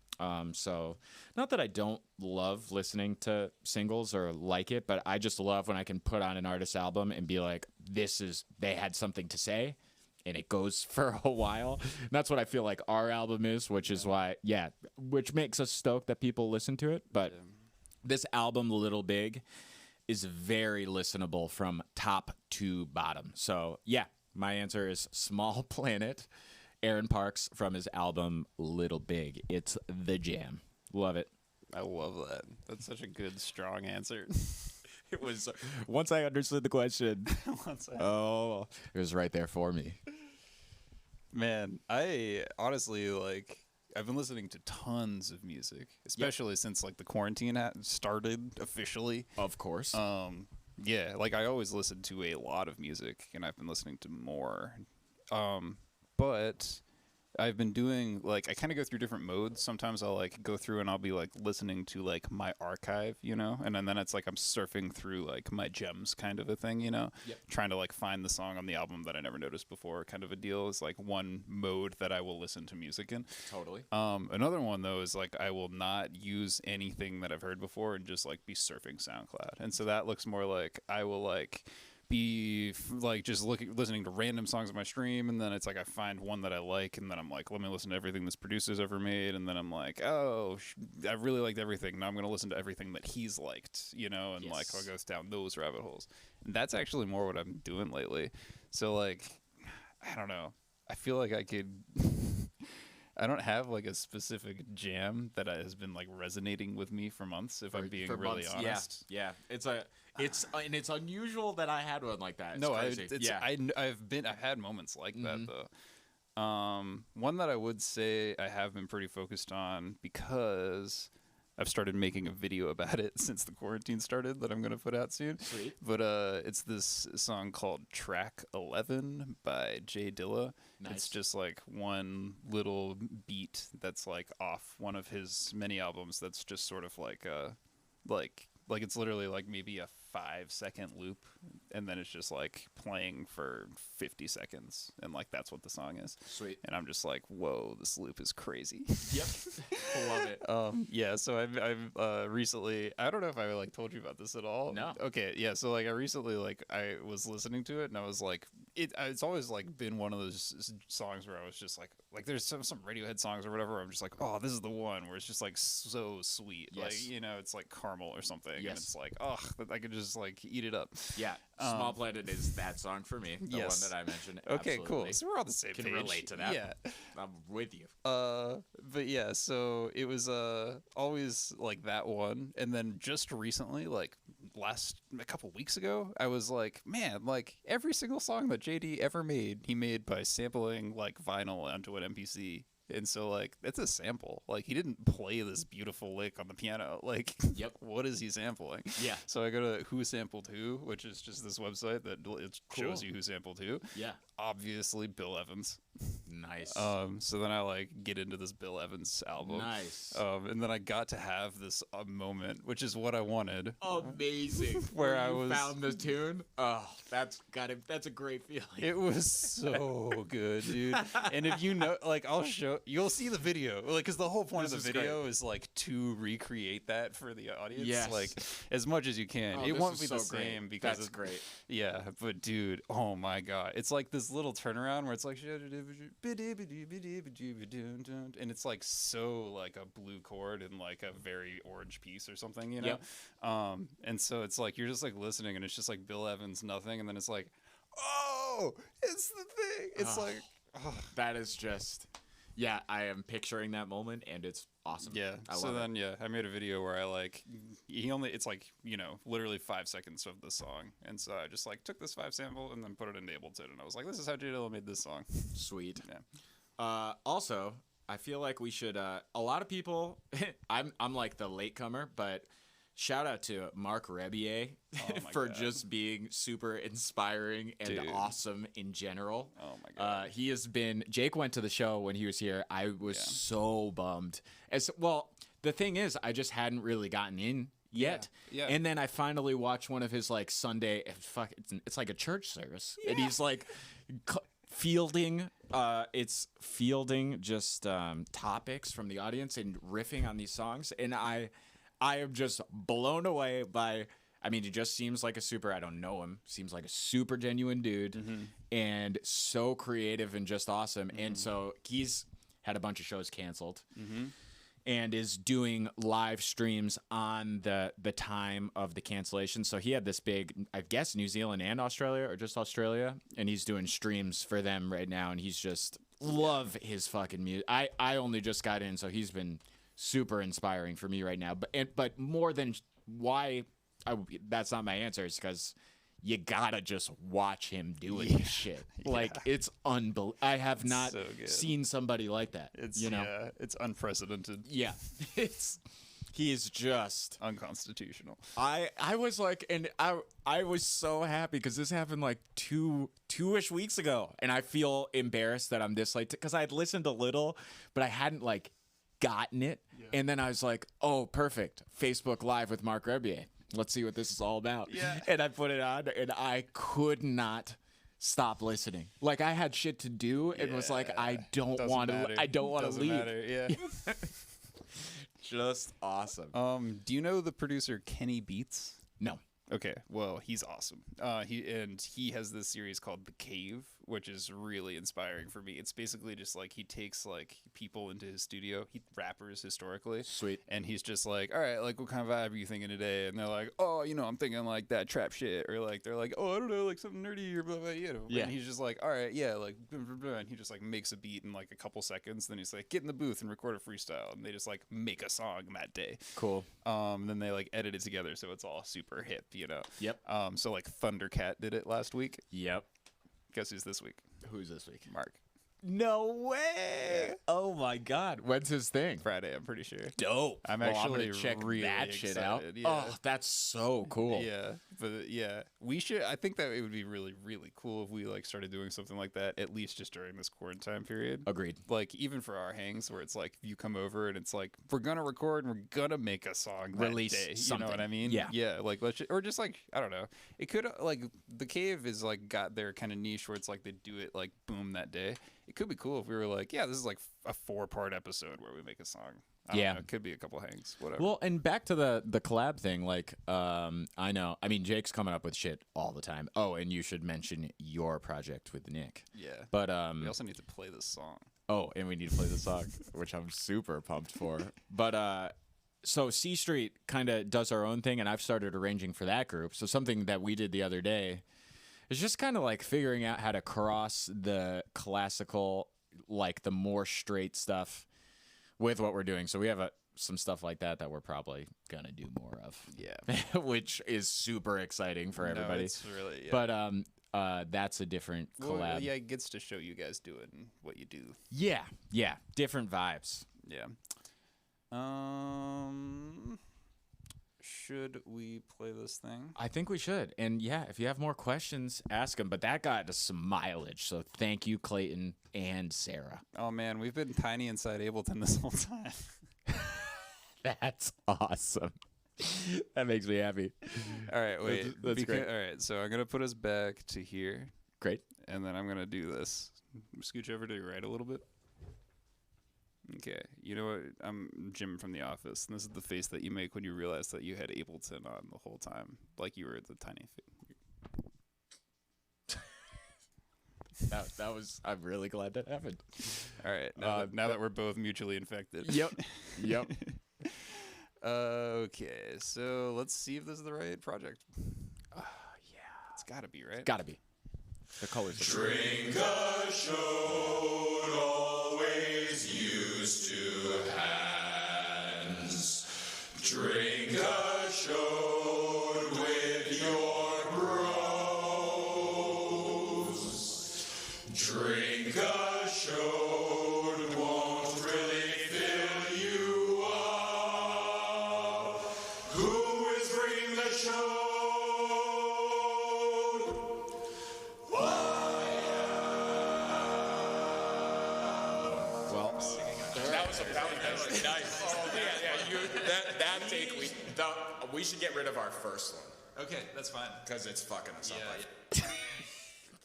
So not that I don't love listening to singles or like it, but I just love when I can put on an artist's album and be like, they had something to say, and it goes for a while. And that's what I feel like our album is, which is why, which makes us stoked that people listen to it. But this album, Little Big, is very listenable from top to bottom. So my answer is Small Planet, Aaron Parks, from his album Little Big. It's the jam. Love it. I love that. That's such a good, strong answer. It was, once I understood the question, it was right there for me. Man, I honestly, I've been listening to tons of music, especially since the quarantine started officially. Of course. I always listen to a lot of music, and I've been listening to more. But I've been doing I kind of go through different modes. Sometimes I'll go through and I'll be listening to my archive, and then it's I'm surfing through my gems kind of a thing, trying to find the song on the album that I never noticed before, kind of a deal. Is one mode that I will listen to music in. Totally. Another one though is I will not use anything that I've heard before and just be surfing SoundCloud, and so that looks more I will be just listening to random songs on my stream, and then it's I find one that I like, and then I'm let me listen to everything this producer's ever made, and then I'm I really liked everything. Now I'm gonna listen to everything that he's liked, and I'll go down those rabbit holes. And that's actually more what I'm doing lately. So I don't know. I feel like I could. I don't have a specific jam that has been resonating with me for months. If I'm being really honest, yeah. It's unusual that I had one like that. I've had moments like that though. One that I would say I have been pretty focused on because I've started making a video about it since the quarantine started that I'm going to put out soon. Sweet. But it's this song called Track 11 by Jay Dilla. Nice. It's just one little beat that's off one of his many albums that's just sort of it's literally maybe a 5-second loop, and then it's just playing for 50 seconds, and that's what the song is. Sweet. And I'm just whoa, this loop is crazy. Yep. Love it. So I've recently, I don't know if I told you about this at all. No. Okay. Yeah. So I recently I was listening to it, and I was it's always been one of those songs where I was just there's some Radiohead songs or whatever where I'm just oh, this is the one where it's just so sweet. Yes. It's caramel or something. Yes. And it's I could just eat it up. Yeah. Small Planet is that song for me. The one that I mentioned. Okay, Absolutely. cool. So we're on the same page. Can relate to that. Yeah. I'm with you. But yeah, so it was always that one, and then just recently, a couple weeks ago, I was man, every single song that JD ever made, he made by sampling vinyl onto an MPC. And so that's a sample. He didn't play this beautiful lick on the piano. Yep. What is he sampling? Yeah. So I go to Who Sampled Who, which is just this website that shows you who sampled who. Yeah. Obviously Bill Evans. Nice. So then I get into this Bill Evans album. Nice. And then I got to have this moment, which is what I wanted. Amazing. Where I was found the tune. Oh, that's a great feeling. It was so good, dude. And if you know, you'll see the video, because the whole point of the video is to recreate that for the audience. Yes. As much as you can. It won't be the same because that's great. Yeah, but dude, oh my god, it's this little turnaround where it's and it's so a blue chord and a very orange piece or something, Yep. And so it's you're just listening, and it's just Bill Evans nothing, and then it's oh, it's the thing. It's that is just Yeah, I am picturing that moment, and it's awesome. Yeah. I So love then, I made a video where I like it's like literally 5 seconds of the song, and so I just like took this 5 sample and then put it into Ableton, and I was like, this is how J Dilla made this song. Sweet. Yeah. Also, I feel like we should. A lot of people. I'm like the latecomer, but shout out to Mark Rebier for just being super inspiring and Dude. awesome in general. Oh my god. He has been. Jake went to the show when he was here. I was so bummed. The thing is, I just hadn't really gotten in yet. Yeah. And then I finally watched one of his like Sunday. It's like a church service, and he's like fielding. It's fielding just topics from the audience and riffing on these songs, and I am just blown away by. I mean, he just seems like I don't know him. Seems like a super genuine dude, and so creative and just awesome. And so he's had a bunch of shows canceled, and is doing live streams on the time of the cancellation. So he had this big, I guess, New Zealand and Australia, or just Australia, and he's doing streams for them right now. And he's just love his fucking music. I only just got in, so he's been super inspiring for me right now. But more than why that's not my answer, is because you gotta just watch him doing this shit. Like it's unbelievable. I have not seen somebody like that. It's it's unprecedented. Yeah, he is just unconstitutional. I was like, and I was so happy because this happened like two-ish weeks ago, and I feel embarrassed that I'm this late because I had listened a little, but I hadn't like gotten it. And then I was like, oh, perfect, Facebook Live with Mark Rebier. Let's see what this is all about. Yeah. And I put it on, and I could not stop listening. Like I had shit to do, and was like, I don't want to leave. Matter. Yeah. Just awesome. Do you know the producer Kenny Beats? No. Okay, well, he's awesome. He has this series called The Cave, which is really inspiring for me. It's basically just like he takes like people into his studio, rappers historically. Sweet. And he's just like, all right, like what kind of vibe are you thinking today? And they're like, oh, I'm thinking like that trap shit, or like they're like, oh, I don't know, like something nerdy or blah blah. Yeah. And he's just like, all right, yeah, like, blah, blah, blah. And he just like makes a beat in like a couple seconds. Then he's like, get in the booth and record a freestyle, and they just like make a song that day. Cool. Then they like edit it together so it's all super hip, Yep. So like Thundercat did it last week. Yep. Guess who's this week? Who's this week? Mark. No way! Yeah. Oh my God! When's his thing? Friday, I'm pretty sure. Dope. I'm actually gonna check really that shit excited. out. Yeah. Oh, that's so cool. Yeah, but yeah, we should. I think that it would be really, really cool if we like started doing something like that, at least just during this quarantine period. Agreed. Like even for our hangs, where it's like you come over and it's like we're gonna record and we're gonna make a song, release that day. something. You know what I mean? Yeah. Yeah. Like or just like I don't know. It could like The Cave is like got their kind of niche where it's like they do it like boom that day. It could be cool if we were like, yeah, this is like a 4-part episode where we make a song. I don't know, it could be a couple hangs, whatever. Well, and back to the collab thing, like, I know. I mean, Jake's coming up with shit all the time. Oh, and you should mention your project with Nick. Yeah. But we also need to play this song. Oh, and we need to play the song, which I'm super pumped for. But so C Street kind of does our own thing, and I've started arranging for that group. So something that we did the other day. It's just kind of like figuring out how to cross the classical, like the more straight stuff with what we're doing. So we have some stuff like that we're probably going to do more of. Yeah. Which is super exciting for everybody. It's really, yeah. But that's a different collab. Well, yeah, it gets to show you guys doing what you do. Yeah. Yeah. Different vibes. Yeah. Should we play this thing? I think we should. And yeah, if you have more questions, ask them. But that got us some mileage. So thank you, Clayton and Sarah. Oh, man. We've been tiny inside Ableton this whole time. That's awesome. That makes me happy. All right, wait. That's great. All right, so I'm going to put us back to here. Great. And then I'm going to do this. Scooch over to your right a little bit. Okay, you know what? I'm Jim from The Office, and this is the face that you make when you realize that you had Ableton on the whole time, like you were the tiny. That was. I'm really glad that happened. All right, now that we're both mutually infected. Yep. Yep. Okay, so let's see if this is the right project. Yeah, it's got to be right. Got to be. The colors. Drink a show always. Drink a shot with your bros. Drink a shot won't really fill you up. Who is bringing the shot? Well, That was nice. Oh, that take we should get rid of our first one Okay, that's fine. because it's fucking us up.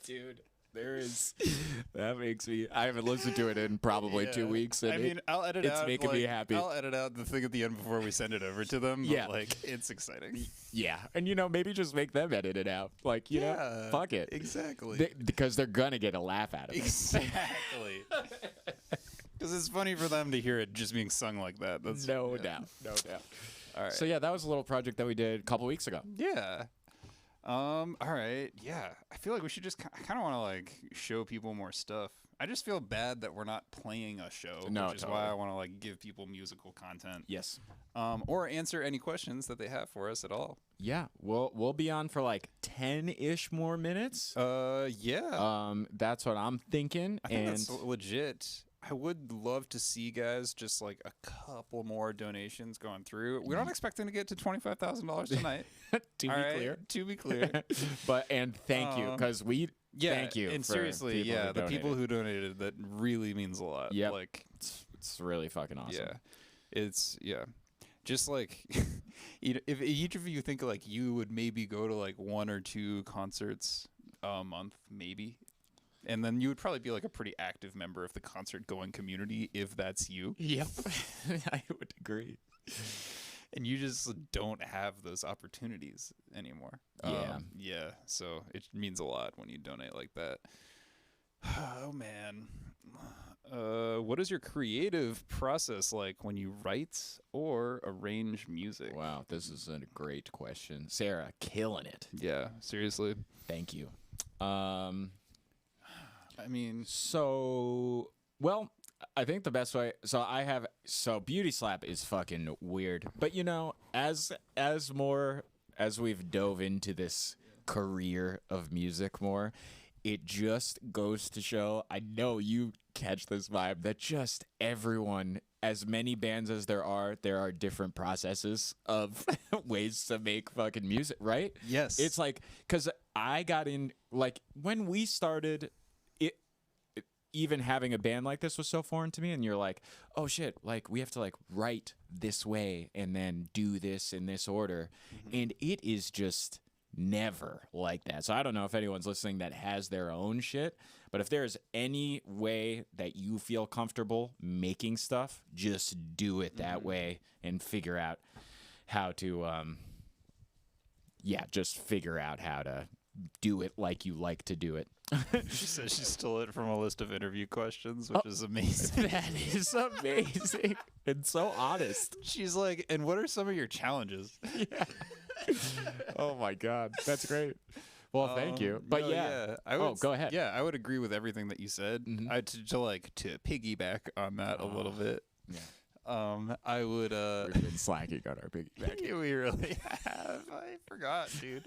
dude, there is. That makes me. I haven't listened to it in probably 2 weeks. And I mean, I'll edit it's out. making me happy. I'll edit out the thing at the end before we send it over to them. But Yeah. like it's exciting. Yeah, and maybe just make them edit it out. Like, Yeah, fuck it. exactly. Because they're gonna get a laugh out of it. Exactly. Because it's funny for them to hear it just being sung like that. That's No doubt. No doubt. All right. So yeah, that was a little project that we did a couple weeks ago. Yeah. All right. Yeah. I feel like we should just kind of want to like show people more stuff. I just feel bad that we're not playing a show, No, which is why I want to like give people musical content. Yes. Or answer any questions that they have for us at all. Yeah, we'll be on for like 10-ish more minutes. Yeah. That's what I'm thinking. I think and that's legit. I would love to see guys just like a couple more donations going through. We're not expecting to get to $25,000 tonight. to be All right? clear. To be clear. And thank you, because we thank you. And for seriously, people who the people donated. who donated, that really means a lot. Yep. Like it's really fucking awesome. Yeah. It's just like if each of you think like you would maybe go to like 1 or 2 concerts a month, maybe. And then you would probably be like a pretty active member of the concert going community if that's you. Yep. I would agree. And you just don't have those opportunities anymore. Yeah. Yeah. So it means a lot when you donate like that. Oh, man. What is your creative process like when you write or arrange music? Wow, this is a great question. Sarah, killing it. Yeah, seriously. Thank you. I mean, well, I think the best way. So Beauty Slap is fucking weird, but as we've dove into this career of music more, it just goes to show. I know you catch this vibe that just everyone, as many bands as there are different processes of ways to make fucking music, right? Yes. It's like, because I got in, like, when we started, even having a band like this was so foreign to me, and you're like, oh shit, like we have to like write this way and then do this in this order, and it is just never like that. So I don't know if anyone's listening that has their own shit, but if there's any way that you feel comfortable making stuff, just do it that way and figure out how to just figure out how to do it like you like to do it. She says she stole it from a list of interview questions, which is amazing. That is amazing and so honest. She's like, and what are some of your challenges? Yeah. Oh my God, that's great. Well, thank you. But I would, go ahead. Yeah, I would agree with everything that you said. To piggyback on that a little bit. Yeah. I would. We've been slacking on our piggyback. We really have. I forgot, dude.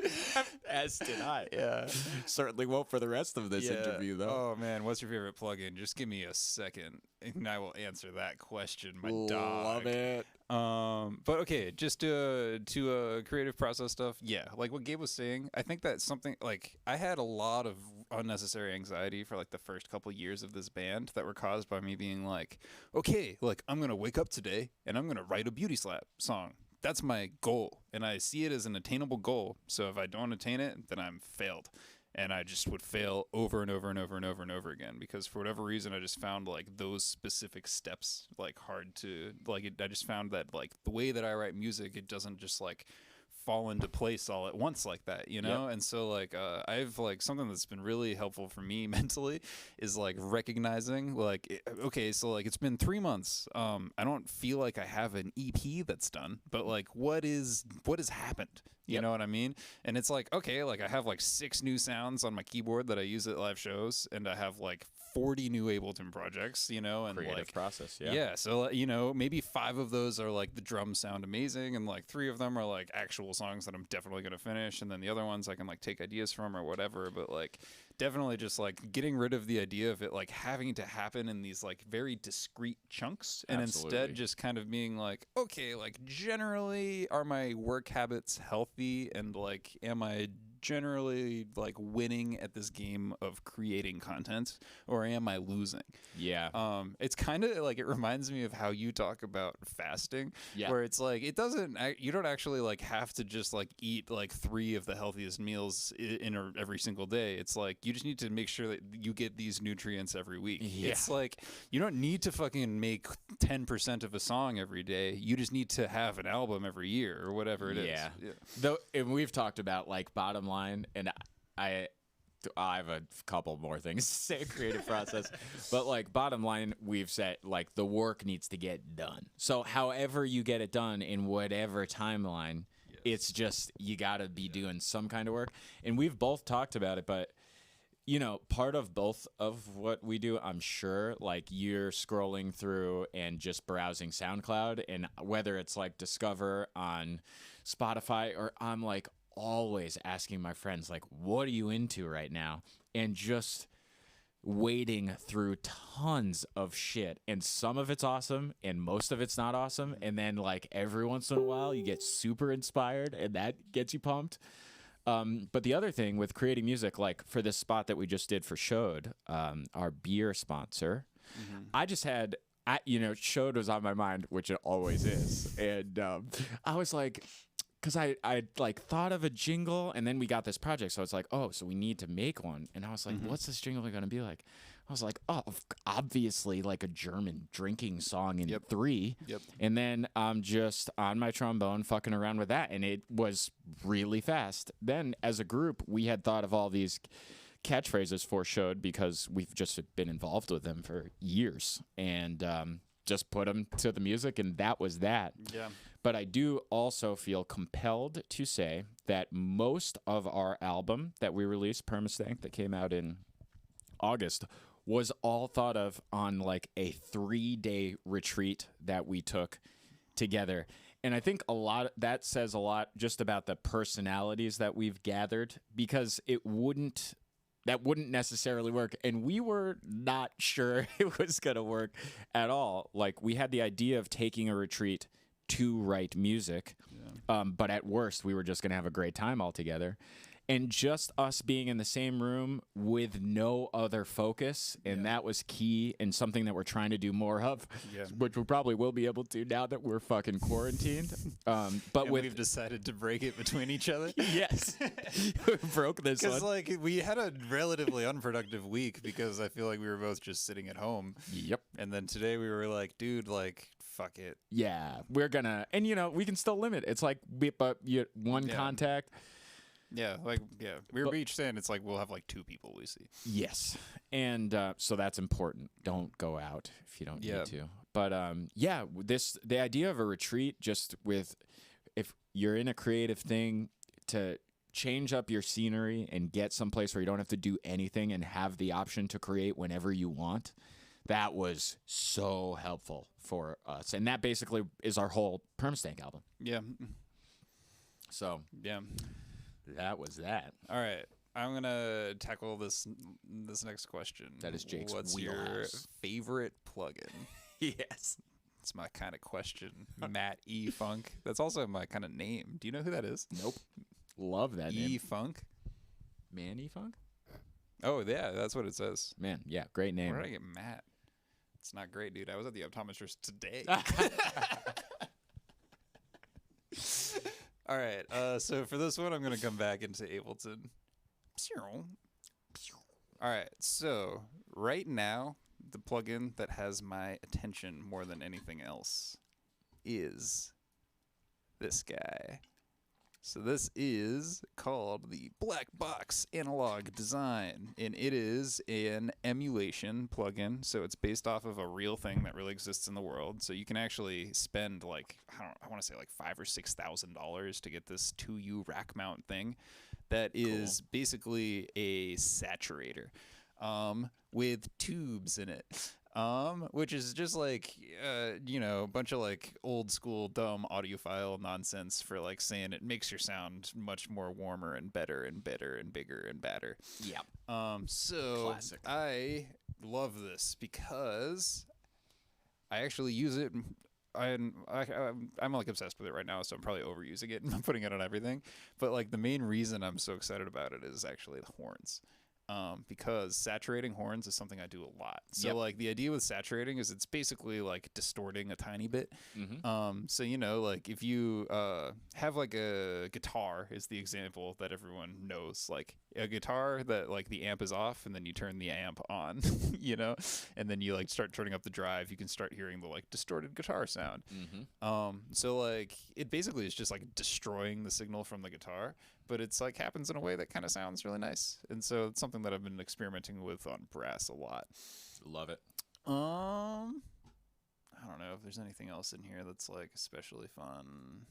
As did I. Yeah. Certainly won't for the rest of this interview, though. Oh man, what's your favorite plugin? Just give me a second, and I will answer that question. My dog. Love it. But okay, just to creative process stuff. Yeah, like what Gabe was saying, I think that's something like I had a lot of unnecessary anxiety for like the first couple years of this band that were caused by me being like, okay, like I'm gonna wake up today and I'm gonna write a Beauty Slap song. That's my goal, and I see it as an attainable goal. So if I don't attain it, then I'm failed. And I just would fail over and over and over and over and over again because for whatever reason I just found like those specific steps like hard to like. I just found that like the way that I write music, it doesn't just like fall into place all at once like that, you know? And so like I've like something that's been really helpful for me mentally is like recognizing like okay, so like it's been 3 months. I don't feel like I have an EP that's done, but like what has happened? You know what I mean? And it's like, okay, like I have like 6 new sounds on my keyboard that I use at live shows, and I have like 40 new Ableton projects, you know, and creative like process. yeah. So, you know, maybe 5 of those are like the drums sound amazing, and like 3 of them are like actual songs that I'm definitely going to finish. And then the other ones I can like take ideas from or whatever. But like definitely just like getting rid of the idea of it like having to happen in these like very discrete chunks, and instead just kind of being like, okay, like generally are my work habits healthy, and like am I generally like winning at this game of creating content, or am I losing? It's kind of like, it reminds me of how you talk about fasting, where it's like you don't actually like have to just like eat like 3 of the healthiest meals every single day. It's like you just need to make sure that you get these nutrients every week. It's like you don't need to fucking make 10% of a song every day. You just need to have an album every year or whatever it is. Though, and we've talked about like bottom line, and I have a couple more things to say, creative process, but like bottom line, we've said like the work needs to get done. So however you get it done in whatever timeline, it's just you got to be doing some kind of work. And we've both talked about it, but you know, part of both of what we do, I'm sure, like you're scrolling through and just browsing SoundCloud, and whether it's like Discover on Spotify, or I'm like always asking my friends, like, what are you into right now? And just wading through tons of shit. And some of it's awesome and most of it's not awesome. And then like every once in a while you get super inspired and that gets you pumped. But the other thing with creating music, like for this spot that we just did for Shode, our beer sponsor, I just had, Shode was on my mind, which it always is. And I was like, because I like thought of a jingle, and then we got this project. So it's like, oh, so we need to make one. And I was like, what's this jingle going to be like? I was like, oh, obviously like a German drinking song in 3. And then I'm just on my trombone fucking around with that. And it was really fast. Then as a group, we had thought of all these catchphrases for Shode because we've just been involved with them for years. And just put them to the music, and that was that. But I do also feel compelled to say that most of our album that we released, Permastank, that came out in August, was all thought of on like a 3-day retreat that we took together. And I think that says a lot just about the personalities that we've gathered, because that wouldn't necessarily work. And we were not sure it was going to work at all. Like we had the idea of taking a retreat to write music. But at worst, we were just going to have a great time all together. And just us being in the same room with no other focus, and that was key and something that we're trying to do more of, which we probably will be able to now that we're fucking quarantined. But we've decided to break it between each other. Yes, we broke this one. Because like we had a relatively unproductive week because I feel like we were both just sitting at home. And then today we were like, dude, like fuck it. Yeah, we're gonna, and we can still limit. It's like, one contact. We were each saying it's like we'll have like 2 people we see. Yes, and so that's important. Don't go out if you don't need to. But the idea of a retreat, just with if you're in a creative thing, to change up your scenery and get someplace where you don't have to do anything and have the option to create whenever you want. That was so helpful for us, and that basically is our whole Permastank album. So that was that. All right, I'm gonna tackle this next question. That is Jake's What's wheelhouse. your favorite plugin? Yes, it's my kind of question. Matt E Funk. That's also my kind of name. Do you know who that is? Nope. Love that name. E Funk. Man, E Funk. Oh yeah, that's what it says. Man, yeah, great name. Where did I get Matt? It's not great, dude. I was at the optometrist today. All right. So for this one, I'm going to come back into Ableton. All right. So right now, the plugin that has my attention more than anything else is this guy. So this is called the Black Box Analog Design, and it is an emulation plugin. So it's based off of a real thing that really exists in the world. So you can actually spend like I want to say like $5,000 or $6,000 to get this 2U rack mount thing that is basically a saturator with tubes in it. Which is just like, a bunch of like old school dumb audiophile nonsense for like saying it makes your sound much more warmer and better and better and bigger and badder. Yeah. So Classic. I love this because I actually use it. I'm like obsessed with it right now, so I'm probably overusing it and I'm putting it on everything. But like the main reason I'm so excited about it is actually the horns. Because saturating horns is something I do a lot. So like the idea with saturating is it's basically like distorting a tiny bit. So like if you have like a guitar is the example that everyone knows, like a guitar that like the amp is off and then you turn the amp on, and then you like start turning up the drive, you can start hearing the like distorted guitar sound. So like it basically is just like destroying the signal from the guitar, but it's like happens in a way that kind of sounds really nice. And so it's something that I've been experimenting with on brass a lot. Love it. I don't know if there's anything else in here that's like especially fun.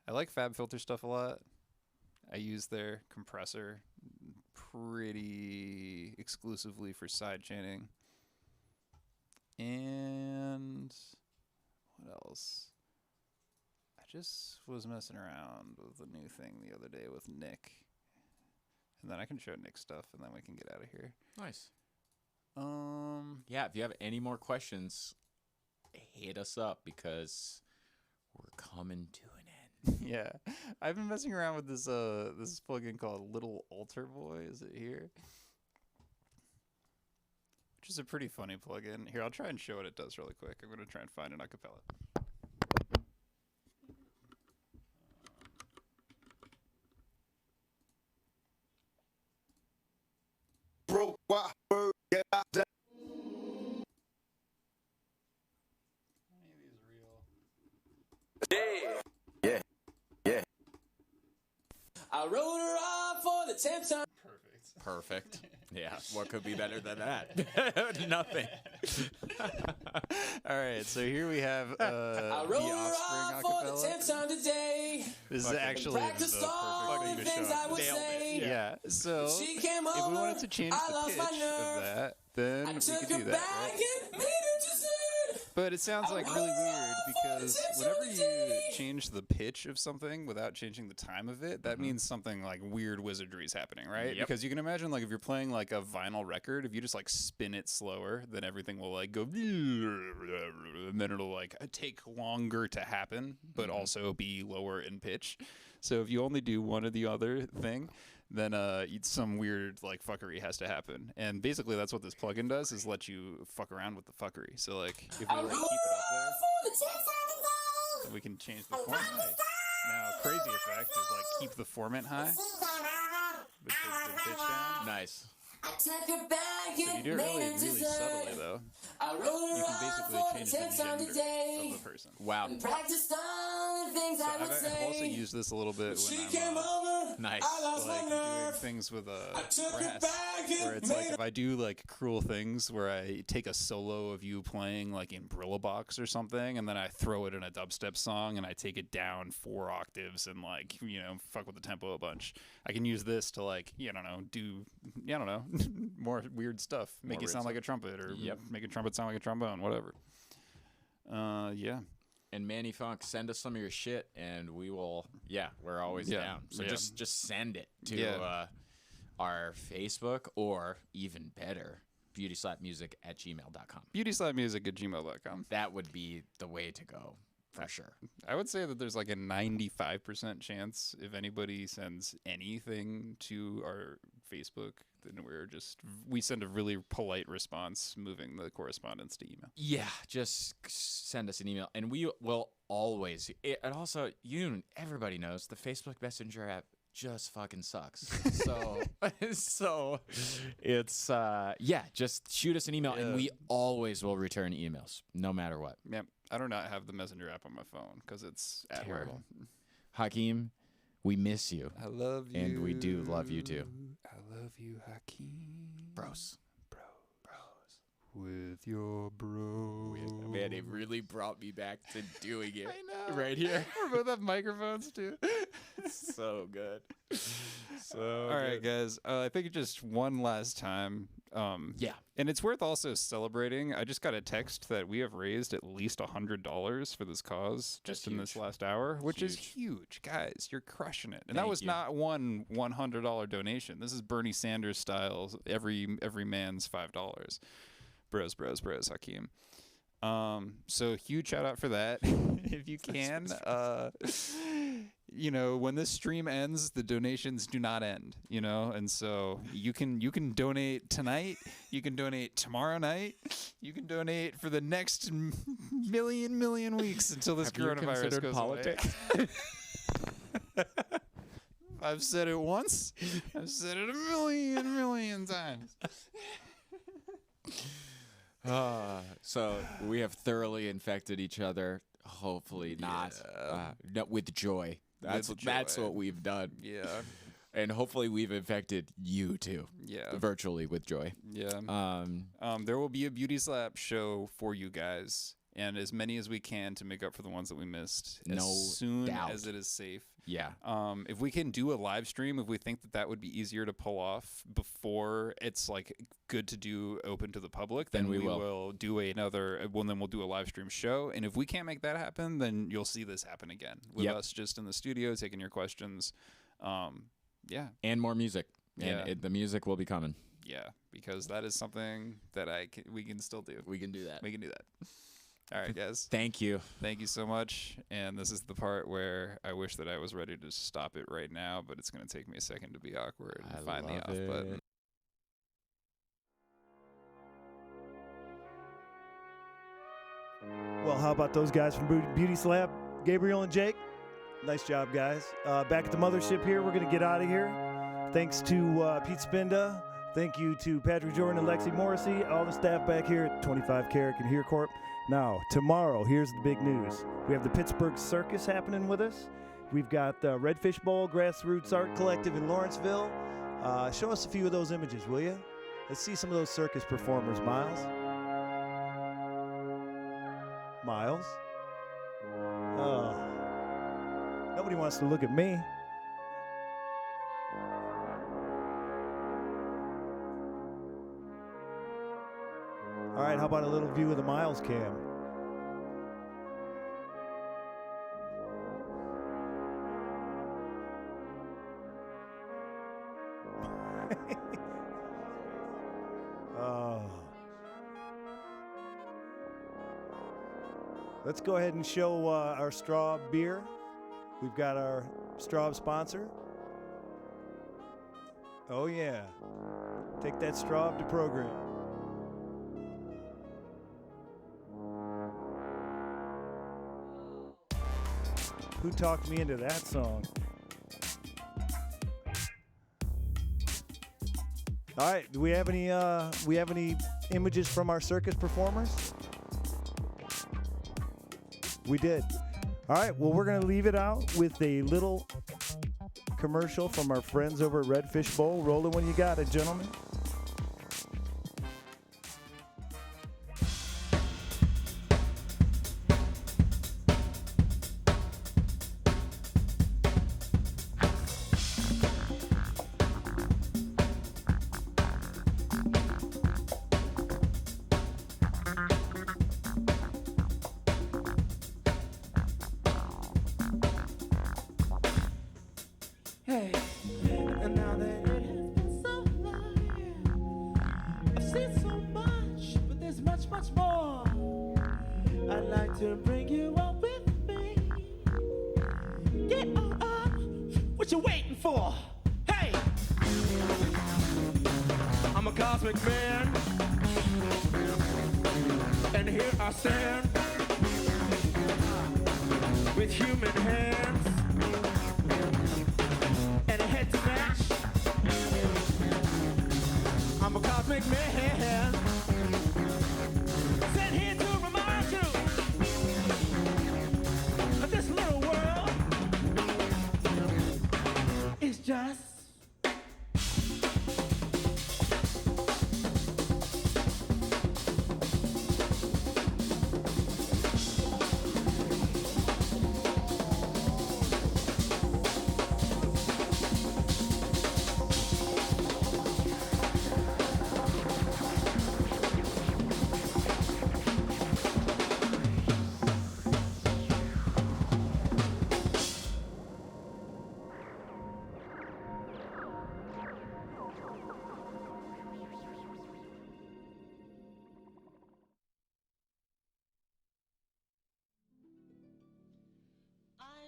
I like FabFilter stuff a lot. I use their compressor pretty exclusively for sidechaining. And what else? I just was messing around with a new thing the other day with Nick. And then I can show Nick stuff and then we can get out of here. Nice. Yeah, if you have any more questions, hit us up because we're coming to an end. Yeah. I've been messing around with this this plugin called Little Altar Boy. Is it here? Which is a pretty funny plugin. Here, I'll try and show what it does really quick. I'm going to try and find an acapella. Broke my bird, get out there. Yeah. I wrote her off for the 10th time. Perfect. Yeah. What could be better than that? Nothing. All right, so here we have I the wrote her Offspring off for the acapella. 10th time today. This is actually the Practiced all perfect the thing to things show. I would say. Yeah, so She came if we over, wanted to change I the lost my pitch nerve. of that, then I we took could her do that, back right? and made her just said. But it sounds like really weird because whenever you change the pitch of something without changing the time of it, that means something like weird wizardry is happening, right? Yep. Because you can imagine like if you're playing like a vinyl record, if you just like spin it slower, then everything will like go and then it'll like take longer to happen, but also be lower in pitch. So if you only do one or the other thing, then some weird like fuckery has to happen. And basically that's what this plugin does, is let you fuck around with the fuckery. So like if we like keep it up there, then we can change the format. Now crazy effect is like keep the format high, but take the pitch down. Nice. I took her back So you and do it made really, her really just subtly though. I wrote her You can basically off for change the the 10th time gender today. of the person. Wow. And practiced all the things I would I've say. also used this a little bit She when came I'm over. Nice. I lost like my doing nerve. things with took her brass, back and where it's like made if I do like cruel things where I take a solo of you playing like in Brillo Box or something, and then I throw it in a dubstep song and I take it down 4 octaves and like fuck with the tempo a bunch. I can use this to like do more weird stuff, make it sound like a trumpet, or make a trumpet sound like a trombone, whatever. Yeah. And Manny Funk, send us some of your shit, and we will. Yeah, we're always down. So just send it to our Facebook, or even better, beautyslapmusic@gmail.com. beautyslapmusic@gmail.com. That would be the way to go for sure. I would say that there's like a 95% chance if anybody sends anything to our Facebook, then we send a really polite response, moving the correspondence to email. Yeah, just send us an email, and we will always. And also, everybody knows the Facebook Messenger app just fucking sucks. So it's just shoot us an email, and we always will return emails, no matter what. Yep. I do not have the Messenger app on my phone because it's at Terrible. home. Hakeem, we miss you. I love you. And we do love you too. I love you, Hakeem. Bros. With your bro. Man, it really brought me back to doing it. I know. Right here. We both have microphones too. So good. All right, guys. I think just one last time. Yeah. And it's worth also celebrating. I just got a text that we have raised at least $100 for this cause just in this last hour, which is huge. Guys, you're crushing it. And that was not one $100 donation. This is Bernie Sanders style, every man's $5. Bros, Hakeem. So huge shout out for that. If you can, when this stream ends, the donations do not end, and so you can donate tonight, you can donate tomorrow night, you can donate for the next million weeks until this coronavirus goes politics? away. I've said it once. I've said it a million times. So we have thoroughly infected each other. Hopefully not with joy. That's what we've done. Yeah. And hopefully we've infected you too. Yeah. Virtually with joy. Yeah. There will be a Beauty Slap show for you guys, and as many as we can to make up for the ones that we missed. As soon as it is safe. Yeah. If we can do a live stream, if we think that would be easier to pull off before it's like good to do open to the public, then we will do another. Well, then we'll do a live stream show. And if we can't make that happen, then you'll see this happen again with us just in the studio taking your questions. Yeah. And more music. And the music will be coming. Yeah, because that is something that we can still do. We can do that. We can do that. All right, guys. Thank you. Thank you so much. And this is the part where I wish that I was ready to stop it right now, but it's going to take me a second to be awkward and find the off button. Well, how about those guys from Beauty Slap? Gabriel and Jake? Nice job, guys. Back at the mothership here. We're going to get out of here. Thanks to Pete Spinda. Thank you to Patrick Jordan and Lexi Morrissey, all the staff back here at 25 Carrick and Here Corp. Now, tomorrow, here's the big news. We have the Pittsburgh Circus happening with us. We've got the Redfish Bowl Grassroots Art Collective in Lawrenceville. Show us a few of those images, will you? Let's see some of those circus performers, Miles. Miles? Oh. Nobody wants to look at me. All right, how about a little view of the Miles cam? Oh. Let's go ahead and show our straw beer. We've got our straw sponsor. Oh yeah. Take that straw up to program. Who talked me into that song? All right, do we have any images from our circus performers? We did. All right, well, we're going to leave it out with a little commercial from our friends over at Redfish Bowl. Roll it when you got it, gentlemen. Hey, and now that it has been so long, I've seen so much, but there's much, much more. I'd like to bring you up with me. Get on up, what you waiting for? Hey, I'm a cosmic man, and here I stand with human hands. I'm a cosmic man, sent here to remind you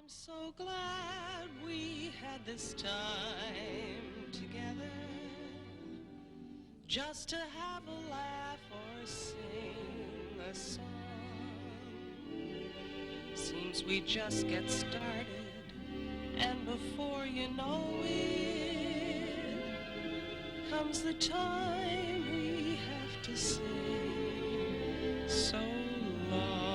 so glad we had this time together, just to have a laugh or sing a song. Seems we just get started, and before you know it, comes the time we have to say so long.